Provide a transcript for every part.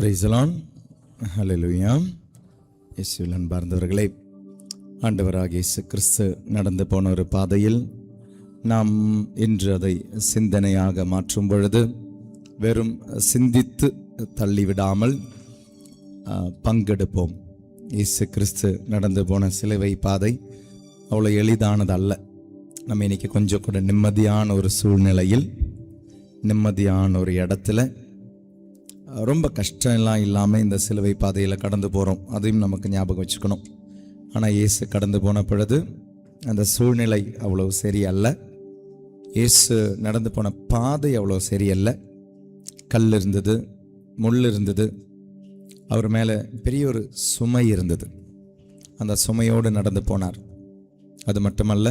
Praise the Lord. ஹல்லேலூயா. இயேசுவில் அன்பார்ந்தவர்களே, ஆண்டவராகிய இயேசு கிறிஸ்து நடந்து போன ஒரு பாதையில் நாம் இன்று அதை சிந்தனையாக மாற்றும் பொழுது வெறும் சிந்தித்து தள்ளிவிடாமல் பங்கெடுப்போம். இயேசு கிறிஸ்து நடந்து போன சிலுவை பாதை அவ்வளோ எளிதானது அல்ல. நம்ம இன்னைக்கு கொஞ்சம் கூட நிம்மதியான ஒரு சூழ்நிலையில், நிம்மதியான ஒரு இடத்துல, ரொம்ப கஷ்டம் எல்லாம் இல்லாமல் இந்த சிலுவை பாதையில் கடந்து போகிறோம். அதையும் நமக்கு ஞாபகம் வச்சுக்கணும். ஆனால் இயேசு கடந்து போன பொழுது அந்த சூழ்நிலை அவ்வளோ சரியல்ல. இயேசு நடந்து போன பாதை அவ்வளோ சரியல்ல. கல் இருந்தது, முள் இருந்தது, அவர் மேலே பெரிய ஒரு சுமை இருந்தது. அந்த சுமையோடு நடந்து போனார். அது மட்டுமல்ல,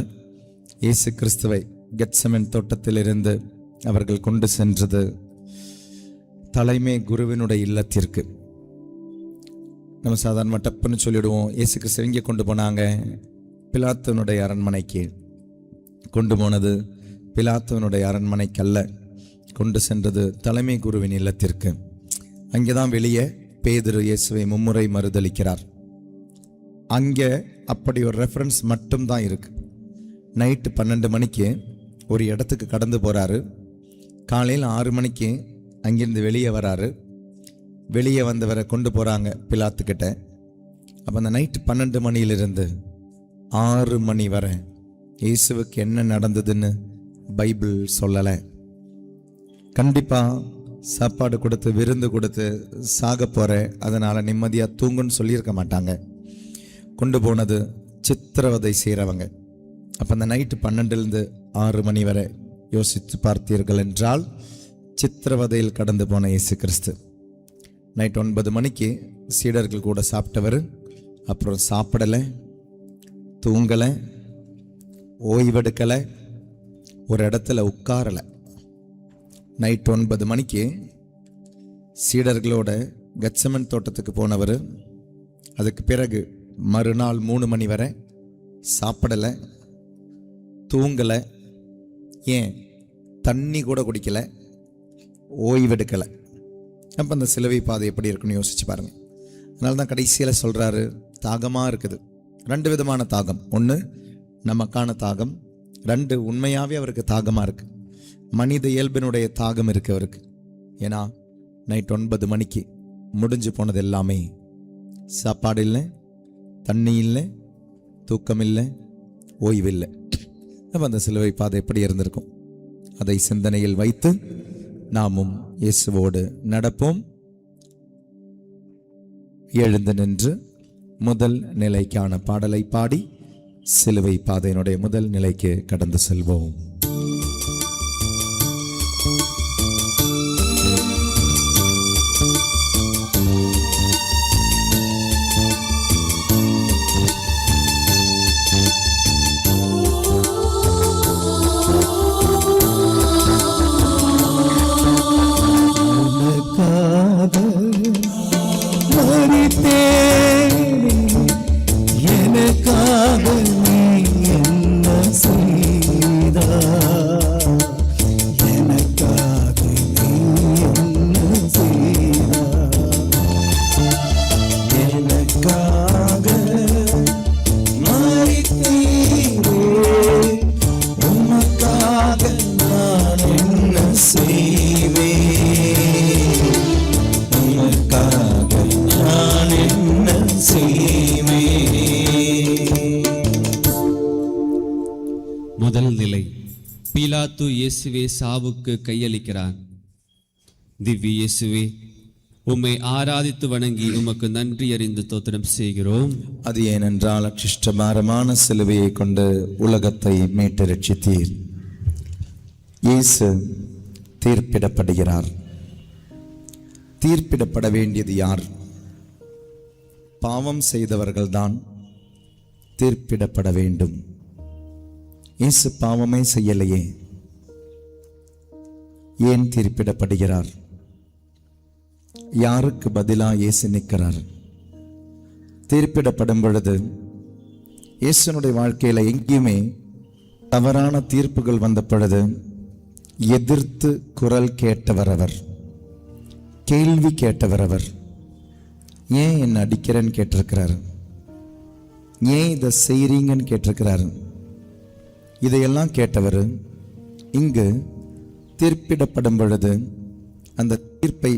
இயேசு கிறிஸ்துவை கெத்செமனே தோட்டத்திலிருந்து அவர்கள் கொண்டு சென்றது தலைமை குருவினுடைய இல்லத்திற்கு. நம்ம சாதாரண டப்புன்னு சொல்லிவிடுவோம், இயேசு கிறிஸ்து எங்கே கொண்டு போனாங்க? பிலாத்துவனுடைய அரண்மனைக்கு கொண்டு போனது. பிலாத்துவனுடைய அரண்மனைக்கல்ல, கொண்டு சென்றது தலைமை குருவின் இல்லத்திற்கு. அங்கே தான் வெளியே பேதுரு இயேசுவை மும்முறை மறுதளிக்கிறார். அங்கே அப்படி ஒரு ரெஃபரன்ஸ் மட்டும்தான் இருக்கு. நைட்டு 12 மணிக்கு ஒரு இடத்துக்கு கடந்து போகிறாரு. காலையில் 6 மணிக்கு அங்கிருந்து வெளியே வராரு. வெளியே வந்தவரை கொண்டு போகிறாங்க பிலாத்துக்கிட்ட. அப்போ அந்த நைட்டு 12 மணியிலிருந்து 6 மணி வரை இயேசுவுக்கு என்ன நடந்ததுன்னு பைபிள் சொல்லலை. கண்டிப்பாக சாப்பாடு கொடுத்து விருந்து கொடுத்து சாக போகிற, அதனால் நிம்மதியாக தூங்குன்னு சொல்லியிருக்க மாட்டாங்க. கொண்டு போனது சித்திரவதை செய்கிறவங்க. அப்போ அந்த நைட்டு 12லேருந்து 6 மணி வரை யோசித்து பார்த்தீர்கள் என்றால் சித்திரவதையில் கடந்து போன இயேசு கிறிஸ்து. நைட் 9 மணிக்கு சீடர்கள் கூட சாப்பிட்டவர், அப்புறம் சாப்பிடலை, தூங்கலை, ஓய்வெடுக்கலை, ஒரு இடத்துல உட்காரலை. நைட் 9 மணிக்கு சீடர்களோட கெத்செமனே தோட்டத்துக்கு போனவர். அதுக்கு பிறகு மறுநாள் 3 மணி வரை சாப்பிடலை, தூங்கலை, ஏன் தண்ணி கூட குடிக்கலை, ஓய்வெடுக்கலை. அப்போ அந்த சிலுவை பாதை எப்படி இருக்குன்னு யோசிச்சு பாருங்கள். அதனால தான் கடைசியில் சொல்கிறாரு, தாகமாக இருக்குது. 2 விதமான தாகம். 1 நமக்கான தாகம், 2 உண்மையாகவே அவருக்கு தாகமாக இருக்குது. மனித இயல்பினுடைய தாகம் இருக்குது அவருக்கு. ஏன்னா நைட் 9 மணிக்கு முடிஞ்சு போனது எல்லாமே. சாப்பாடு இல்லை, தண்ணி இல்லை, தூக்கம் இல்லை, ஓய்வில்லை. அப்போ அந்த சிலுவை பாதை எப்படி இருந்திருக்கும்? அதை சிந்தனையில் வைத்து நாமும் இயேசுவோடு நடப்போம். எழுந்து நின்று முதல் நிலைக்கான பாடலை பாடி சிலுவை பாதையினுடைய முதல் நிலைக்கு கடந்து செல்வோம். முதல் நிலை. பிலாத்து இயேசுவே சாவுக்கு கையளிக்கிறான். திவ்ய இயேசுவே, உம்மை ஆராதித்து வணங்கி உமக்கு நன்றி அறிந்து தோத்திரம் செய்கிறோம். அது ஏனென்றால் அச்சிஷ்டபாரமான சிலுவையை கொண்டு உலகத்தை மீட்டு ரட்சித்தீர். இயேசு தீர்ப்பிடப்படுகிறார். தீர்ப்பிடப்பட வேண்டியது யார்? பாவம் செய்தவர்கள்தான் தீர்ப்பிடப்பட வேண்டும். இயேசு பாவமே செய்யலையே, ஏன் தீர்ப்பிடப்படுகிறார்? யாருக்கு பதிலாக இயேசு நிற்கிறார்? தீர்ப்பிடப்படும் பொழுது இயேசுனுடைய வாழ்க்கையில் எங்கேயுமே தவறான தீர்ப்புகள் வந்த பொழுது எதிர்த்து குரல் கேட்டவர் அவர், கேள்வி கேட்டவர் அவர். ஏன் என்னை அடிக்கிறேன்னு கேட்டிருக்கிறாரு, ஏன் இதை செய்றீங்கன்னு கேட்டிருக்கிறாரு. இதையெல்லாம் கேட்டவர் இங்கு தீர்ப்பிடப்படும் பொழுது அந்த தீர்ப்பை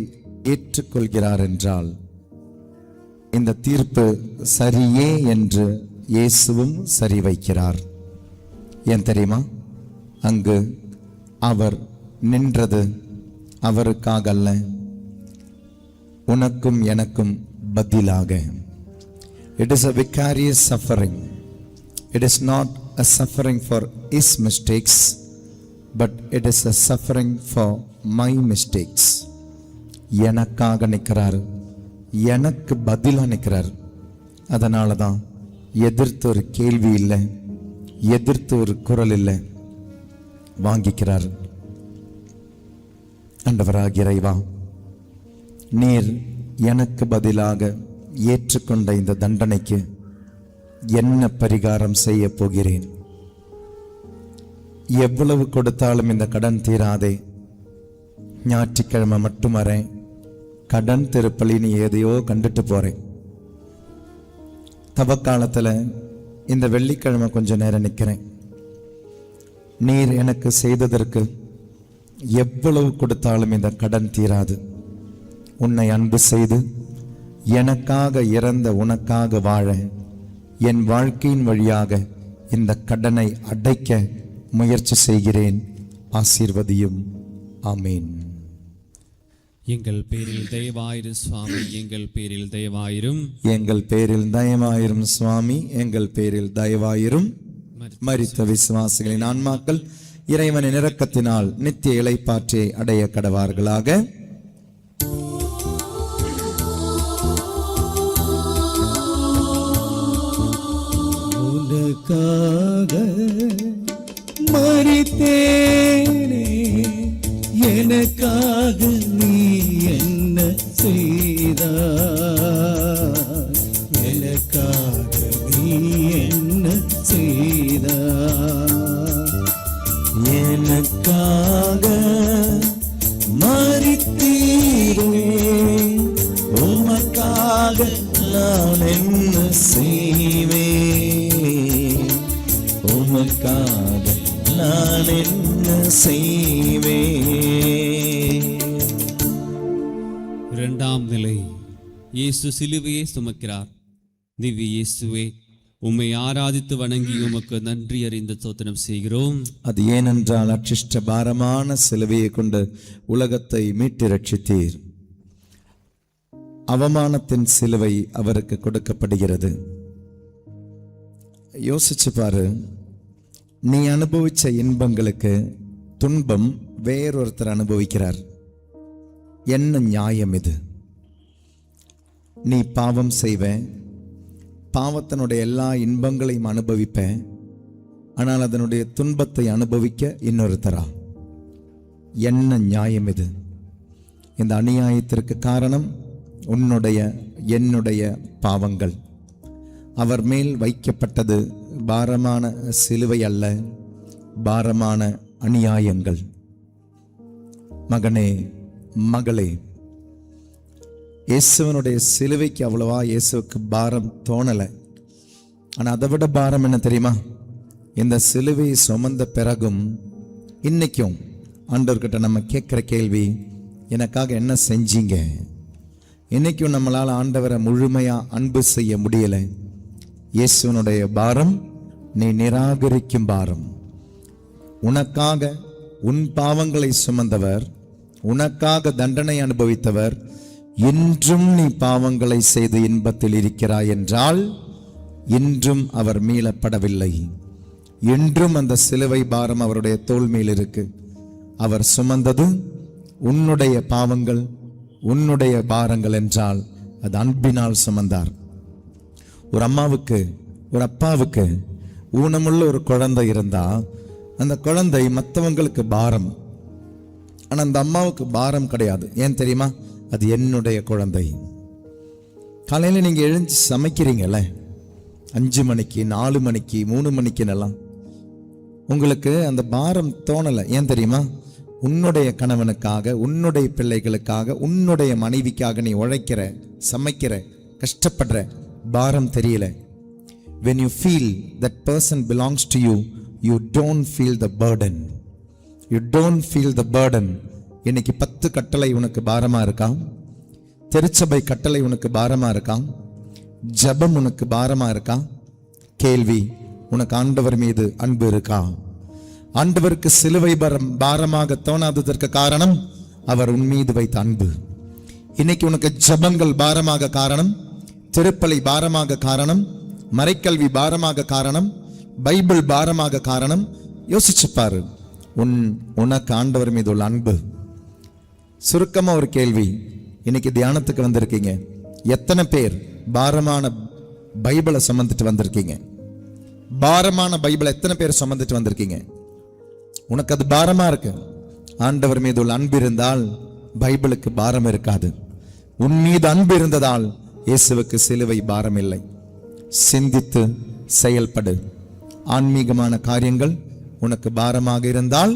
ஏற்றுக்கொள்கிறார் என்றால் இந்த தீர்ப்பு சரியே என்று இயேசுவும் சரி வைக்கிறார். ஏன் தெரியுமா? அங்கு அவர் நின்றது அவருக்காக அல்ல, உனக்கும் எனக்கும் பதிலாக. It is a vicarious suffering. It is not a suffering for his mistakes, but it is a suffering for my mistakes. எனக்காக நிற்கிறார், எனக்கு பதிலாக நிற்கிறார். அதனால தான் எதிர்த்து ஒரு கேள்வி இல்லை, எதிர்த்து ஒரு குரல் இல்லை, வாங்கிக்கிறார். ஆண்டவராகிய இறைவா, நீர் எனக்கு பதிலாக ஏற்றுக்கொண்ட இந்த தண்டனைக்கு என்ன பரிகாரம் செய்ய போகிறேன்? எவ்வளவு கொடுத்தாலும் இந்த கடன் தீராதே. ஞாயிற்றுக்கிழமை மட்டும் வரேன், கடன் திருப்பலின்னு எதையோ கண்டுட்டு போறேன். தவக்காலத்தில் இந்த வெள்ளிக்கிழமை கொஞ்ச நேரம் நிற்கிறேன். நீர் எனக்கு செய்ததற்கு எவ்வளவு கொடுத்தாலும் இந்த கடன் தீராது. உன்னை அன்பு செய்து எனக்காக இறந்த உனக்காக வாழ என் வாழ்க்கையின் வழியாக இந்த கடனை அடைக்க முயற்சி செய்கிறேன். ஆசீர்வதியும். ஆமீன். எங்கள் பேரில் தயவாயிரும் சுவாமி, எங்கள் பேரில் தயவாயிரும். எங்கள் பேரில் தயவாயிரும் சுவாமி, எங்கள் பேரில் தயவாயிரும். மரித்த விசுவாசிகளின் ஆன்மாக்கள் இறைவனின் இரக்கத்தினால் நித்திய இளைப்பாற்றியை அடைய கடவார்களாக. உனக்காக மரித்தேனே, எனக்காக நீ என்ன செய்தாய்? எனக்காக நீ என்ன செய்தாய்? எனக்காக மரித்தீரே, உமக்காக நான் என்ன செய்வேன்? உமக்காக நான் என்ன செய்வேன்? இரண்டாம் நிலை. இயேசு சிலுவையை சுமக்கிறார். திவ்ய இயேசுவே, உம்மை ஆராதித்து வணங்கி உமக்கு நன்றி அறிந்து ஸ்தோத்திரம் செய்கிறோம். அது ஏனென்றால் அச்சிஷ்ட பாரமான சிலுவையை கொண்டு உலகத்தை மீட்டு ரட்சித்தீர். அவமானத்தின் சிலுவை அவருக்கு கொடுக்கப்படுகிறது. யோசிச்சு பாரு, நீ அனுபவிச்ச இன்பங்களுக்கு துன்பம் வேறொருத்தர் அனுபவிக்கிறார். என்ன நியாயம் இது? நீ பாவம் செய்வ, பாவத்தினுடைய எல்லா இன்பங்களையும் அனுபவிப்ப, ஆனால் அதனுடைய துன்பத்தை அனுபவிக்க இன்னொருத்தரா? என்ன நியாயம் இது? இந்த அநியாயத்திற்கு காரணம் உன்னுடைய என்னுடைய பாவங்கள். அவர் மேல் வைக்கப்பட்டது பாரமான சிலுவை அல்ல, பாரமான அநியாயங்கள். மகனே, மகளே, இயேசுவனுடைய சிலுவைக்கு அவ்வளவா இயேசுவுக்கு பாரம் தோணலை. ஆனால் அதை விட பாரம் என்ன தெரியுமா? இந்த சிலுவையை சுமந்த பிறகும் இன்னைக்கும் ஆண்டவர்கிட்ட நம்ம கேட்குற கேள்வி, எனக்காக என்ன செஞ்சீங்க? இன்னைக்கும் நம்மளால் ஆண்டவரை முழுமையாக அன்பு செய்ய முடியலை. இயேசுவனுடைய பாரம் நீ நிராகரிக்கும் பாரம். உனக்காக உன் பாவங்களை சுமந்தவர், உனக்காக தண்டனை அனுபவித்தவர், இன்றும் நீ பாவங்களை செய்து இன்பத்தில் இருக்கிறாய் என்றால் இன்றும் அவர் மீளப்படவில்லை. இன்றும் அந்த சிலுவை பாரம் அவருடைய தோள் மேல் இருக்கு. அவர் சுமந்தது உன்னுடைய பாவங்கள், உன்னுடைய பாரங்கள் என்றால் அது அன்பினால் சுமந்தார். ஒரு அம்மாவுக்கு, ஒரு அப்பாவுக்கு ஊனமுள்ள ஒரு குழந்தை இருந்தா அந்த குழந்தை மற்றவங்களுக்கு பாரம். ஆனால் அந்த அம்மாவுக்கு பாரம் கிடையாது. ஏன் தெரியுமா? அது என்னுடைய குழந்தை. காலையில் நீங்கள் எழுந்து சமைக்கிறீங்கல்ல, 5 மணிக்கு 4 மணிக்கு 3 மணிக்குன்னெல்லாம், உங்களுக்கு அந்த பாரம் தோணலை. ஏன் தெரியுமா? உன்னுடைய கணவனுக்காக, உன்னுடைய பிள்ளைகளுக்காக, உன்னுடைய மனைவிக்காக நீ உழைக்கிற, சமைக்கிற, கஷ்டப்படுற, பாரம் தெரியல. When you feel that person belongs to you, you don't feel the burden. You don't feel the burden. இன்னைக்கு 10 கட்டளை உனக்கு பாரமா இருக்கா? திருச்சபை கட்டளை உனக்கு பாரமா இருக்கா? ஜெபம் உனக்கு பாரமா இருக்கா? கேள்வி, உனக்கு ஆண்டவர் மீது அன்பு இருக்கா? ஆண்டவருக்கு சிலுவை பாரமாக தோணாததற்கு காரணம் அவர் உன் மீது வைத்த அன்பு. இன்னைக்கு உனக்கு ஜெபங்கள் பாரமாக காரணம், திருப்பலி பாரமாக காரணம், மறைக்கல்வி பாரமாக காரணம், பைபிள் பாரமாக காரணம். யோசிச்சு பாரு, உனக்கு ஆண்டவர் மீது உள்ள அன்பு. சுருக்கமா ஒரு கேள்வி, இன்னைக்கு தியானத்துக்கு வந்திருக்கீங்க, எத்தனை பேர் பாரமான பைபிளை சுமந்துட்டு வந்திருக்கீங்க? பாரமான பைபிளை எத்தனை பேர் சுமந்துட்டு வந்திருக்கீங்க? உனக்கு அது பாரமா இருக்கு. ஆண்டவர் மீது உள்ள அன்பு இருந்தால் பைபிளுக்கு பாரம் இருக்காது. உன் மீது அன்பு இருந்ததால் இயேசுவுக்கு சிலுவை பாரம் இல்லை. சிந்தித்து செயல்படு. ஆன்மீகமான காரியங்கள் உனக்கு பாரமாக இருந்தால்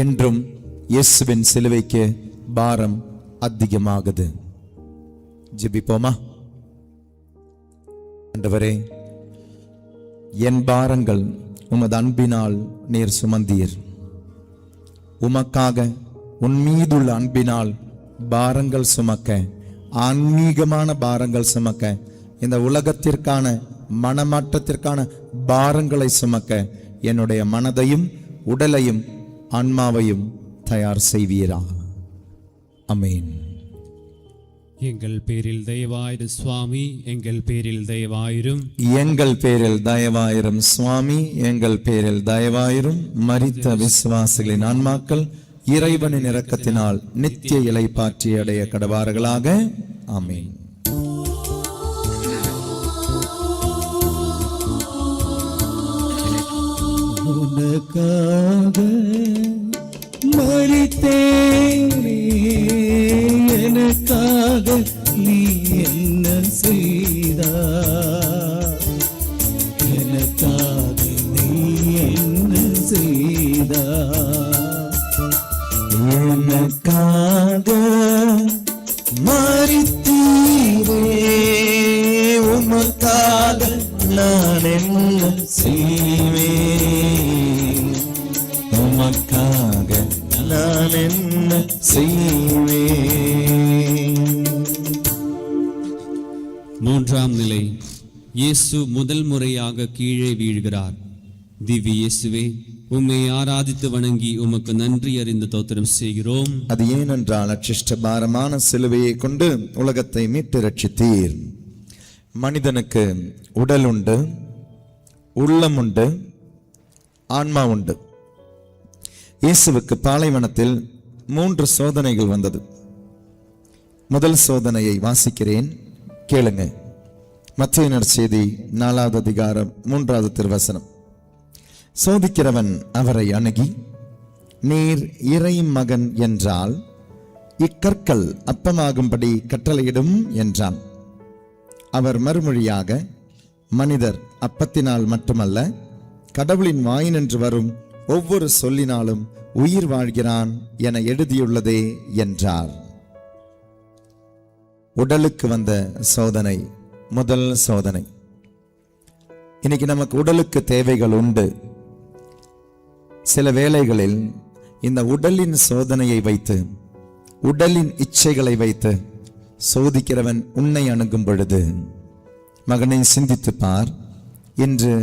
என்றும் இயேசுவின் சிலுவைக்கு பாரம் அதிகமாகுது. ஜெபிப்போமா? ஆண்டவரே, என் பாரங்கள் உமது அன்பினால் நீர் சுமந்தீர். உமக்காக உன் மீதுள்ள அன்பினால் பாரங்கள் சுமக்க, ஆன்மீகமான பாரங்கள் சுமக்க, இந்த உலகத்திற்கான மனமாற்றத்திற்கான பாரங்களை சுமக்க என்னுடைய மனதையும் உடலையும் ஆன்மாவையும் தயார் செய்வீரா. ஆமென். எங்கள் பேரில் தயவாயிரும் சுவாமி, எங்கள் பேரில் தயவாயிரும். எங்கள் பேரில் தயவாயிரும் சுவாமி, எங்கள் பேரில் தயவாயிரும். மரித்த விசுவாசிகளின் ஆன்மாக்கள் இறைவனின் இரக்கத்தினால் நித்திய இளைப்பாற்றி அடைய கடவார்களாக. ஆமென். உனக்காக மரித்தேனே, எனக்காக நீ என்ன செய்தாய்? எனக்காக நீ என்ன செய்தாய்? எனக்காக மரித்தீரே, உமக்காக நான் என்ன செய்வேன்? உமக்காக நான் என்ன செய்வேன்? மூன்றாம் நிலை, இயேசு முதல் முறையாக கீழே வீழ்கிறார். திவ்ய இயேசுவே, உம்மை ஆராதித்து வணங்கி உமக்கு நன்றி அறிந்து தோத்திரம் செய்கிறோம். அது ஏனென்றால் அச்சிஷ்ட பாரமான சிலுவையை கொண்டு உலகத்தை மீட்டு ரட்சித்தீர். மனிதனுக்கு உடல் உண்டு, உள்ளம் உண்டு, ஆன்மா உண்டு. இயேசுவுக்கு பாலைவனத்தில் 3 சோதனைகள் வந்தது. முதல் சோதனையை வாசிக்கிறேன், கேளுங்க. மத்தேயு நற்செய்தி 4வது அதிகாரம் 3வது திருவசனம். சோதிக்கிறவன் அவரை அணுகி, நீர் இறை மகன் என்றால் இக்கற்கள் அப்பமாகும்படி கட்டளையிடும் என்றான். அவர் மறுமொழியாக, மனிதர் அப்பத்தினால் மட்டுமல்ல, கடவுளின் வாயினின்று வரும் ஒவ்வொரு சொல்லினாலும் உயிர் வாழ்கிறான் என எழுதியுள்ளதே என்றார். உடலுக்கு வந்த சோதனை முதல் சோதனை. இன்னைக்கு நமக்கு உடலுக்கு தேவைகள் உண்டு. சில வேளைகளில் இந்த உடலின் சோதனையை வைத்து, உடலின் இச்சைகளை வைத்து சோதிக்கிறவன் உன்னை அணுகும் பொழுது, மகனை சிந்தித்து பார். இன்று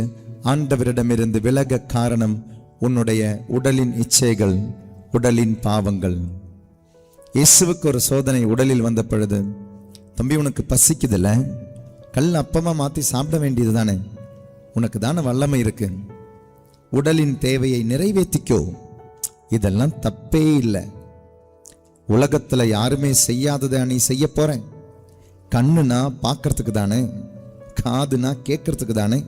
ஆண்டவரிடமிருந்து விலக காரணம் உன்னுடைய உடலின் இச்சைகள், உடலின் பாவங்கள். இயேசுவுக்கு ஒரு சோதனை உடலில் வந்த பொழுது, தம்பி உனக்கு பசிக்குதுல்ல, கல் அப்பமா மாத்தி சாப்பிட வேண்டியது தானே, உனக்கு தானே வல்லமை இருக்கு, உடலின் தேவையை நிறைவேற்றிக்கோ. இதெல்லாம் தப்பே இல்லை. உலகத்துல யாருமே செய்யாததை நீ செய்ய போற. கண்ணுனா பார்க்கறதுக்கு தானே, காதுனா கேட்கறதுக்கு தானே,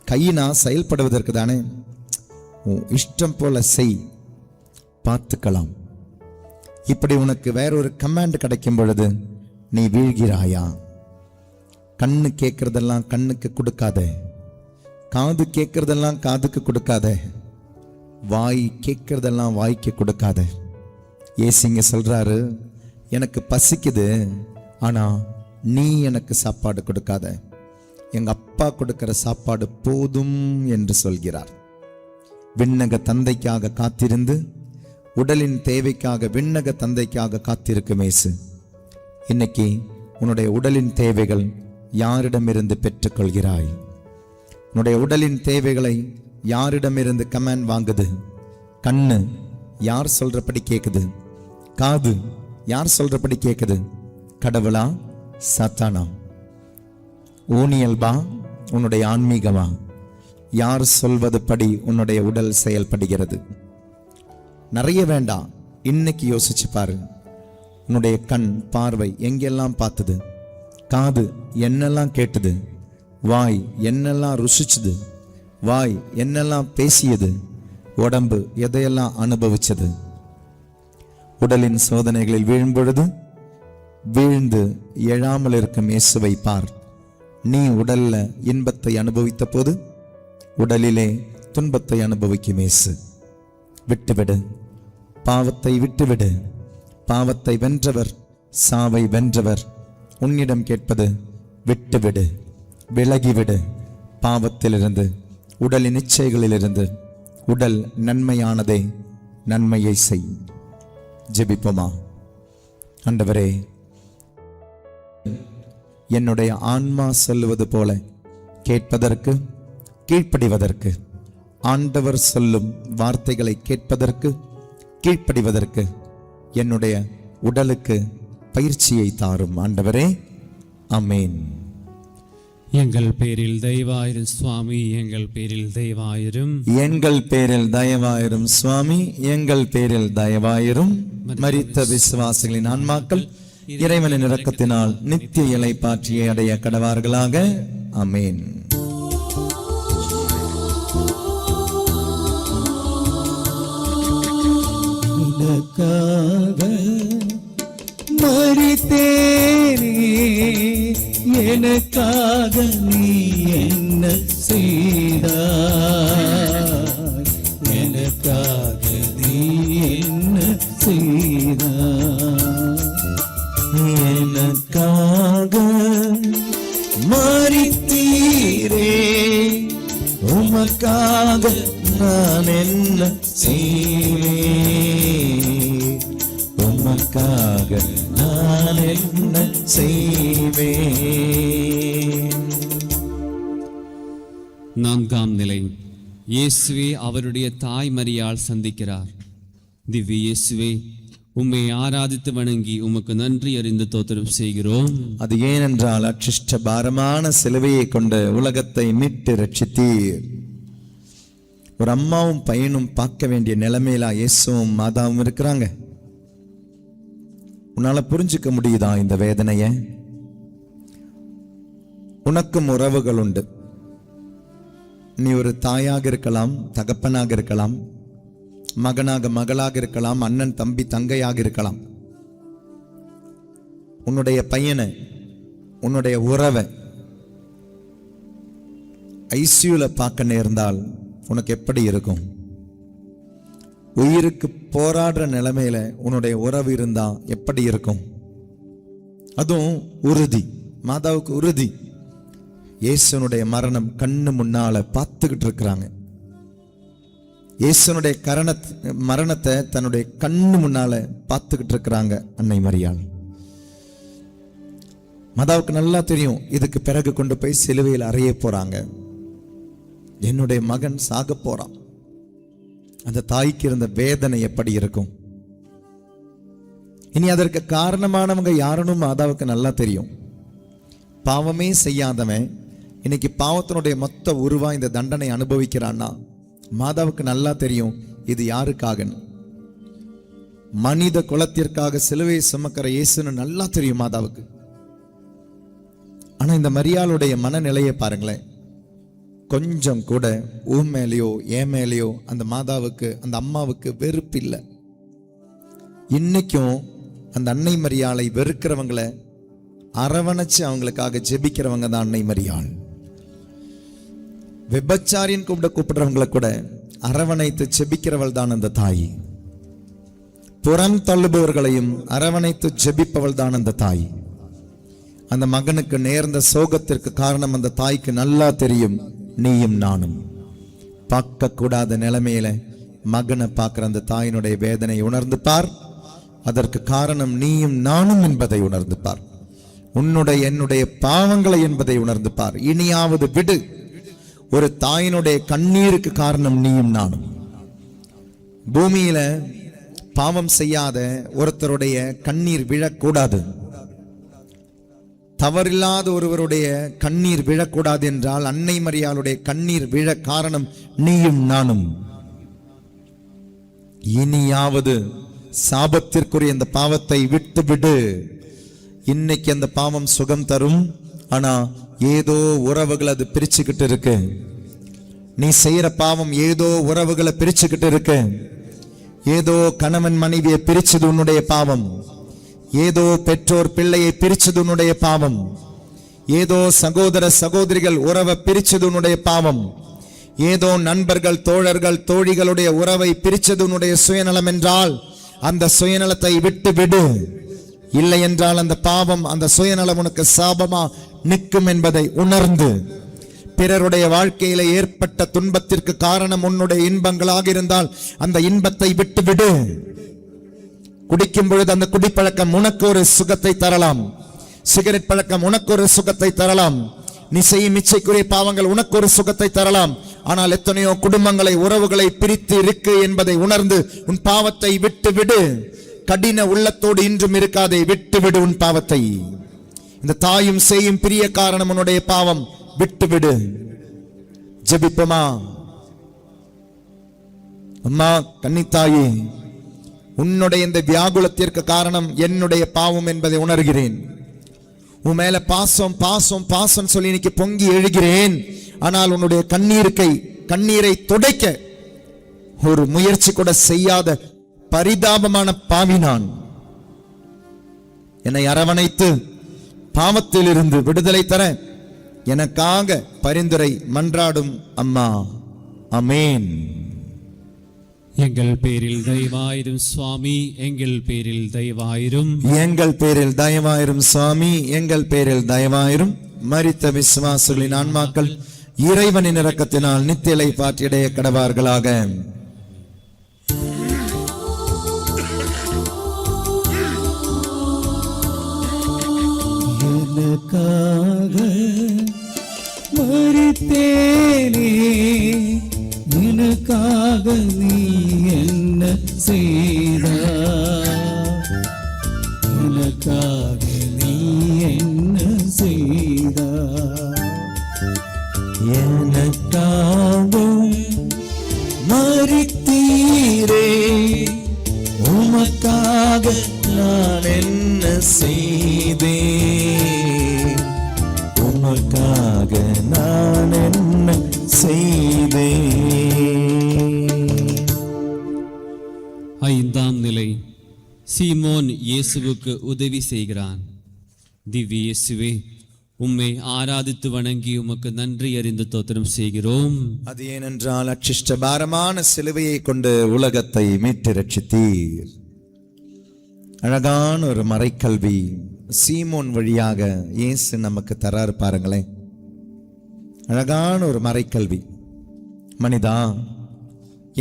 கையினா செயல்படுவதற்கு தானே. இஷ்டம் போல செய், பார்த்துக்கலாம். இப்படி உனக்கு வேறொரு கமாண்ட் கிடைக்கும் பொழுது நீ வீழ்கிறாயா? கண்ணு கேட்கறதெல்லாம் கண்ணுக்கு கொடுக்காத, காது கேட்கறதெல்லாம் காதுக்கு கொடுக்காத, வாய் கேட்கறதெல்லாம் வாய்க்கு கொடுக்காத. ஏசிங்க சொல்றாரு, எனக்கு பசிக்குது, ஆனா நீ எனக்கு சாப்பாடு கொடுக்காத, எங்க அப்பா கொடுக்கிற சாப்பாடு போதும் என்று சொல்கிறார். விண்ணக தந்தைக்காக காத்திருந்து உடலின் தேவைக்காக விண்ணக தந்தைக்காக காத்திருக்கும் இயேசு இன்னைக்கு உன்னுடைய உடலின் தேவைகள் யாரிடமிருந்து பெற்றுக்கொள்கிறாய்? உன்னுடைய உடலின் தேவைகளை யாரிடமிருந்து கமெண்ட் வாங்குது? கண்ணு யார் சொல்றபடி கேக்குது? காது யார் சொல்றபடி கேக்குது? கடவுளா சாத்தானா? ஊனியல்பா உன்னுடைய ஆன்மீகமா? யார் சொல்வது படி உன்னுடைய உடல் செயல்படுகிறது? நிறைய வேண்டாம், இன்னைக்கு யோசிச்சு பாரு. உன்னுடைய கண் பார்வை எங்கெல்லாம் பார்த்தது? காது என்னெல்லாம் கேட்டது? வாய் என்னெல்லாம் ருசிச்சது? வாய் என்னெல்லாம் பேசியது? உடம்பு எதையெல்லாம் அனுபவிச்சது? உடலின் சோதனைகளில் வீழும் பொழுது வீழ்ந்து எழாமல் இருக்கும் இயேசுவை பார். நீ உடல்ல இன்பத்தை அனுபவித்த போது உடலிலே துன்பத்தை அனுபவிக்கும் இயேசு. விட்டுவிடு, பாவத்தை விட்டுவிடு. பாவத்தை வென்றவர், சாவை வென்றவர் உன்னிடம் கேட்பது விட்டுவிடு, விலகிவிடு. பாவத்திலிருந்து, உடலின் இச்சைகளிலிருந்து. உடல் நன்மையானதே, நன்மையை செய். ஜெபிப்போமா. ஆண்டவரே, என்னுடைய ஆன்மா சொல்லுவது போல கேட்பதற்கு, கீழ்ப்படிவதற்கு, ஆண்டவர் சொல்லும் வார்த்தைகளை கேட்பதற்கு, கீழ்ப்படிவதற்கு என்னுடைய உடலுக்கு பயிற்சியை தாரும் ஆண்டவரே. ஆமென். எங்கள் பேரில் தயவாயிரும் சுவாமி, எங்கள் பேரில் தயவாயிரும். எங்கள் பேரில் தயவாயிரும் சுவாமி, எங்கள் பேரில் தயவாயிரும். மரித்த விசுவாசிகளின் ஆன்மாக்கள் இறைவனின் இரக்கத்தினால் நித்திய இளைப்பாற்றியை அடைய கடவார்களாக. ஆமென். உனக்காக மரித்தேனே, எனக்காக நீ என்ன செய்தாய்? எனக்காக நீ என்ன செய்தாய்? எனக்காக மரித்தீரே, உமக்காக நான் என்ன செய்வேன்? உமக்காக நான் என்ன செய்வேன்? நான்காம் நிலை. இயேசுவே அவருடைய தாய் மரியாள் சந்திக்கிறார். திவ்ய இயேசுவே, உம்மை ஆராதித்து வணங்கி உமக்கு நன்றி அறிந்து தோத்திரம் செய்கிறோம். அது ஏனென்றால் அச்சிஷ்ட பாரமான சிலுவையை கொண்டு உலகத்தை மீட்டு ரட்சித்தீர். ஒரு அம்மாவும் பையனும் பார்க்க வேண்டிய நிலைமையில இயேசுவும் மாதாவும் இருக்கிறாங்க. உன்னால புரிஞ்சுக்க முடியுதா இந்த வேதனைய? உனக்கும் உறவுகள் உண்டு. நீ ஒரு தாயாக இருக்கலாம், தகப்பனாக இருக்கலாம், மகனாக மகளாக இருக்கலாம், அண்ணன் தம்பி தங்கையாக இருக்கலாம். உன்னுடைய பையனை, உன்னுடைய உறவை ஐசியூல பார்க்க நேர்ந்தால் உனக்கு எப்படி இருக்கும்? உயிருக்கு போராடுற நிலைமையில உன்னுடைய உறவு இருந்தா எப்படி இருக்கும்? அதுவும் உறுதி, மாதாவுக்கு உறுதி. இயேசுனுடைய மரணம் கண்ணு முன்னால பார்த்துக்கிட்டு இருக்கிறாங்க. இயேசுனுடைய மரணத்தை தன்னுடைய கண்ணு முன்னால பார்த்துக்கிட்டு இருக்கிறாங்க அன்னை மரியாள். மாதாவுக்கு நல்லா தெரியும், இதுக்கு பிறகு கொண்டு போய் சிலுவையில் அறைய போறாங்க. என்னுடைய மகன் சாக போறான். அந்த தாய்க்கு இருந்த வேதனை எப்படி இருக்கும்? இனி அதற்கு காரணமானவங்க யாருன்னு மாதாவுக்கு நல்லா தெரியும். பாவமே செய்யாதவன் இன்னைக்கு பாவத்தினுடைய மொத்த உருவா இந்த தண்டனை அனுபவிக்கிறான்னா மாதாவுக்கு நல்லா தெரியும் இது யாருக்காகன்னு. மனித குலத்திற்காக சிலுவையை சுமக்கிற இயேசுன்னு நல்லா தெரியும் மாதாவுக்கு. ஆனா இந்த மரியாளுடைய மனநிலையை பாருங்களேன். கொஞ்சம் கூட உன் மேலேயோ என் மேலேயோ அந்த மாதாவுக்கு, அந்த அம்மாவுக்கு வெறுப்பு இல்லை. இன்னைக்கும் அந்த அன்னை மரியாளை வெறுக்கிறவங்களை அரவணைச்சு அவங்களுக்காக ஜெபிக்கிறவங்க தான் அன்னை மரியாள். விபச்சாரின் கூப்பிடுறவங்களை கூட அரவணைத்து ஜெபிக்கிறவள் தான் அந்த தாய். புறம் தள்ளுபவர்களையும் அரவணைத்து ஜெபிப்பவள் தான் அந்த தாய். அந்த மகனுக்கு நேர்ந்த சோகத்திற்கு காரணம் அந்த தாய்க்கு நல்லா தெரியும். நீயும் நானும் பார்க்க கூடாத நிலைமையில மகனை பார்க்கிற அந்த தாயினுடைய வேதனை உணர்ந்து பார். அதற்கு காரணம் நீயும் நானும் என்பதை உணர்ந்து பார். உன்னுடைய என்னுடைய பாவங்களை என்பதை உணர்ந்து பார். இனியாவது விடு. ஒரு தாயினுடைய கண்ணீருக்கு காரணம் நீயும் நானும். பூமியில பாவம் செய்யாத ஒருத்தருடைய கண்ணீர் விழக்கூடாது. தவறில்லாத ஒருவருடைய கண்ணீர் விழக்கூடாது என்றால் அன்னை மரியாளுடைய கண்ணீர் விழ காரணம் நீயும் நானும். இனியாவது சாபத்திற்குரிய அந்த பாவத்தை விட்டு விடு. இன்னைக்கு அந்த பாவம் சுகம் தரும். ஆனா ஏதோ உறவுகள் அது பிரிச்சுக்கிட்டு இருக்கு. நீ செய்யற பாவம் ஏதோ உறவுகளை பிரிச்சுக்கிட்டு இருக்கு. ஏதோ கணவன் மனைவியை பிரிச்சது உன்னுடைய பாவம். ஏதோ பெற்றோர் பிள்ளையை பிரிச்சது உன்னுடைய பாவம். ஏதோ சகோதர சகோதரிகள் உறவை பிரிச்சது உன்னுடைய பாவம். ஏதோ நண்பர்கள் தோழர்கள் தோழிகளுடைய உறவை பிரிச்சது உன்னுடைய சுயநலம் என்றால் அந்த சுயநலத்தை விட்டு விடு. இல்லை என்றால் அந்த பாவம் அந்த சுயநலம் உனக்கு சாபமா நிற்கும் என்பதை உணர்ந்து பிறருடைய வாழ்க்கையில ஏற்பட்ட துன்பத்திற்கு காரணம் உன்னுடைய இன்பங்களாக இருந்தால் அந்த இன்பத்தை விட்டு விடு. குடிக்கும் பொழுது அந்த குடிப்பழக்கம் உனக்கு ஒரு சுகத்தை தரலாம். சிகரெட் பழக்கம் உனக்கு ஒரு சுகத்தை தரலாம். நீ செய்யும் இச்சைக்குரிய பாவங்கள் உனக்கு ஒரு சுகத்தை தரலாம். ஆனால் எத்தனையோ குடும்பங்களை உறவுகளை பிரித்து இருக்கு என்பதை உணர்ந்து உன் பாவத்தை விட்டு விடு. கடின உள்ளத்தோடு இன்றும் இருக்காதே, விட்டு விடு உன் பாவத்தை. இந்த தாயும் செய்யும் பிரிய காரணம் உன்னுடைய பாவம், விட்டு விடு. ஜெபிப்போமா? அம்மா கன்னித்தாயே, உன்னுடைய இந்த வியாகுலத்திற்கு காரணம் என்னுடைய பாவம் என்பதை உணர்கிறேன். உன் மேல பாசம் பாசம் பாசம் சொல்லி இன்னைக்கு பொங்கி எழுகிறேன். ஆனால் உன்னுடைய கண்ணீரை துடைக்க ஒரு முயற்சி கூட செய்யாத பரிதாபமான பாவி நான். என்னை அரவணைத்து பாவத்தில் இருந்து விடுதலை தர எனக்காக பரிந்துரை மன்றாடும் அம்மா. அமேன். எங்கள் பேரில் தயவாயிரும் சுவாமி, எங்கள் பேரில் தயவாயிரும். எங்கள் பேரில் தயவாயிரும் சுவாமி, எங்கள் பேரில் தயவாயிரும். மரித்த விசுவாசிகளின் ஆன்மாக்கள் இறைவனின் இரக்கத்தினால் நித்தியலை பாற்றிடைய கடவார்களாக. எனக்காக மரித்தேனே, எனக்காக நீ என்ன செய்தாய்? எனக்காக நீ என்ன செய்தாய்? எனக்காக மரித்தீரே, உமக்காக நான் என்ன செய்தேன்? உமக்காக நான் என்ன செய்தேன்? ஐந்தாம் நிலை. சீமோன் இயேசுவுக்கு உதவி செய்கிறான். திவ்ய இயேசுவே, உம்மை ஆராதித்து வணங்கி உமக்கு நன்றி அறிந்து தோத்திரம் செய்கிறோம். அது ஏனென்றால் அச்சிஷ்ட பாரமான சிலுவையை கொண்டு உலகத்தை மீட்டு ரட்சித்தீர். அழகான ஒரு மறைக்கல்வி சீமோன் வழியாக இயேசு நமக்கு தராரு பாருங்களேன். அழகான ஒரு மறைக்கல்வி. மனிதா,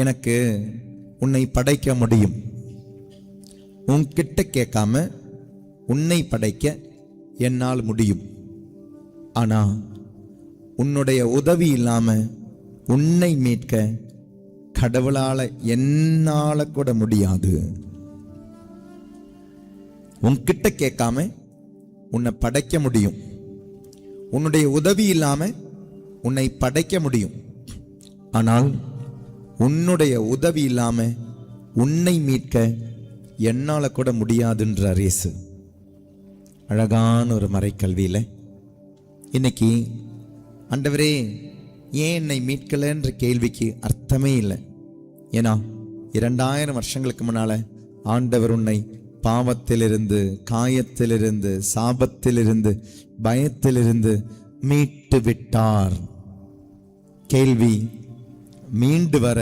எனக்கு உன்னை படைக்க முடியும். உன்கிட்ட கேட்காம உன்னை படைக்க என்னால் முடியும். ஆனா உன்னுடைய உதவி இல்லாம உன்னை மீட்க கடவுளால என்னால கூட முடியாது. உன்கிட்ட கேட்காம உன்னை படைக்க முடியும். உன்னுடைய உதவி இல்லாம உன்னை படைக்க முடியும். ஆனால் உன்னுடைய உதவி இல்லாம உன்னை மீட்க என்னால கூட முடியாதுன்றார் இயேசு. அழகான ஒரு மறைக்கல்வியில இன்னைக்கு ஆண்டவரே ஏன் என்னை மீட்கலன்ற கேள்விக்கு அர்த்தமே இல்லை. ஏன்னா 2000 வருஷங்களுக்கு முன்னால ஆண்டவர் உன்னை பாவத்திலிருந்து, காயத்திலிருந்து, சாபத்திலிருந்து, பயத்திலிருந்து மீட்டு விட்டார். கேள்வி, மீண்டு வர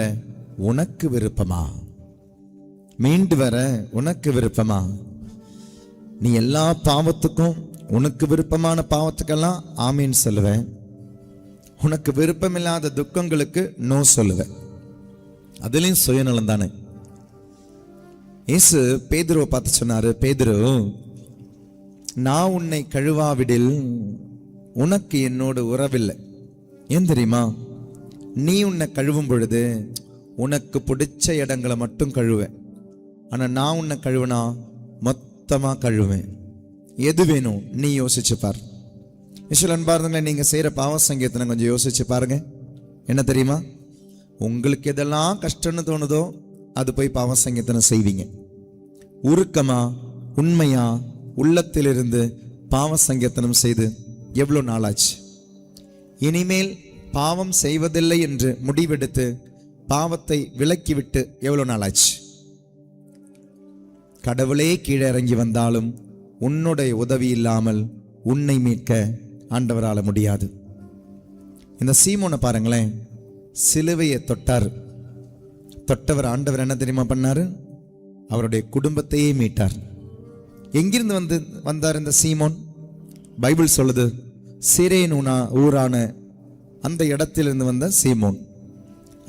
உனக்கு விருப்பமா? மீண்டு வர உனக்கு விருப்பமா? நீ எல்லா பாவத்துக்கும் உனக்கு விருப்பமான பாவத்துக்கெல்லாம் ஆமீன் சொல்லுவேன், உனக்கு விருப்பமில்லாத துக்கங்களுக்கு நோ சொல்லுவேன். அதுலயும் சுயநலம் தானே. இயேசு பேதுருவை பார்த்து சொன்னாரு, பேதுரு, நான் உன்னை கழுவாவிடில் உனக்கு என்னோட உறவில்லை. ஏன் தெரியுமா? நீ உன்னை கழுவும் பொழுது உனக்கு பிடிச்ச இடங்களை மட்டும் கழுவேன். ஆனா நான் உன்னை கழுவுனா மொத்தமா கழுவேன். எது வேணும் நீ யோசிச்சு பார். இஸ்வல் அன்பார்ந்தங்களே, நீங்க செய்யற பாவ சங்கீதனை கொஞ்சம் யோசிச்சு பாருங்க. என்ன தெரியுமா? உங்களுக்கு எதெல்லாம் கஷ்டம்னு தோணுதோ அது போய் பாவ சங்கீதனை செய்வீங்க. உருக்கமா உண்மையா உள்ளத்திலிருந்து பாவ சங்கீதனம் செய்து எவ்வளோ நாளாச்சு? இனிமேல் பாவம் செய்வதில்லை என்று முடிவெடுத்து பாவத்தை விலக்கிவிட்டு எவ்வளோ நாளாச்சு? கடவுளே கீழே இறங்கி வந்தாலும் உன்னுடைய உதவி இல்லாமல் உன்னை மீட்க ஆண்டவரால முடியாது. இந்த சீமோனை பாருங்களேன், சிலுவையை தொட்டார். தொட்டவர் ஆண்டவர் என்ன தெரியுமா பண்ணாரு? அவருடைய குடும்பத்தையே மீட்டார். எங்கிருந்து வந்தார் இந்த சீமோன்? பைபிள் சொல்லுது, சிரேனூனா ஊரான அந்த இடத்திலிருந்து வந்த சீமோன்.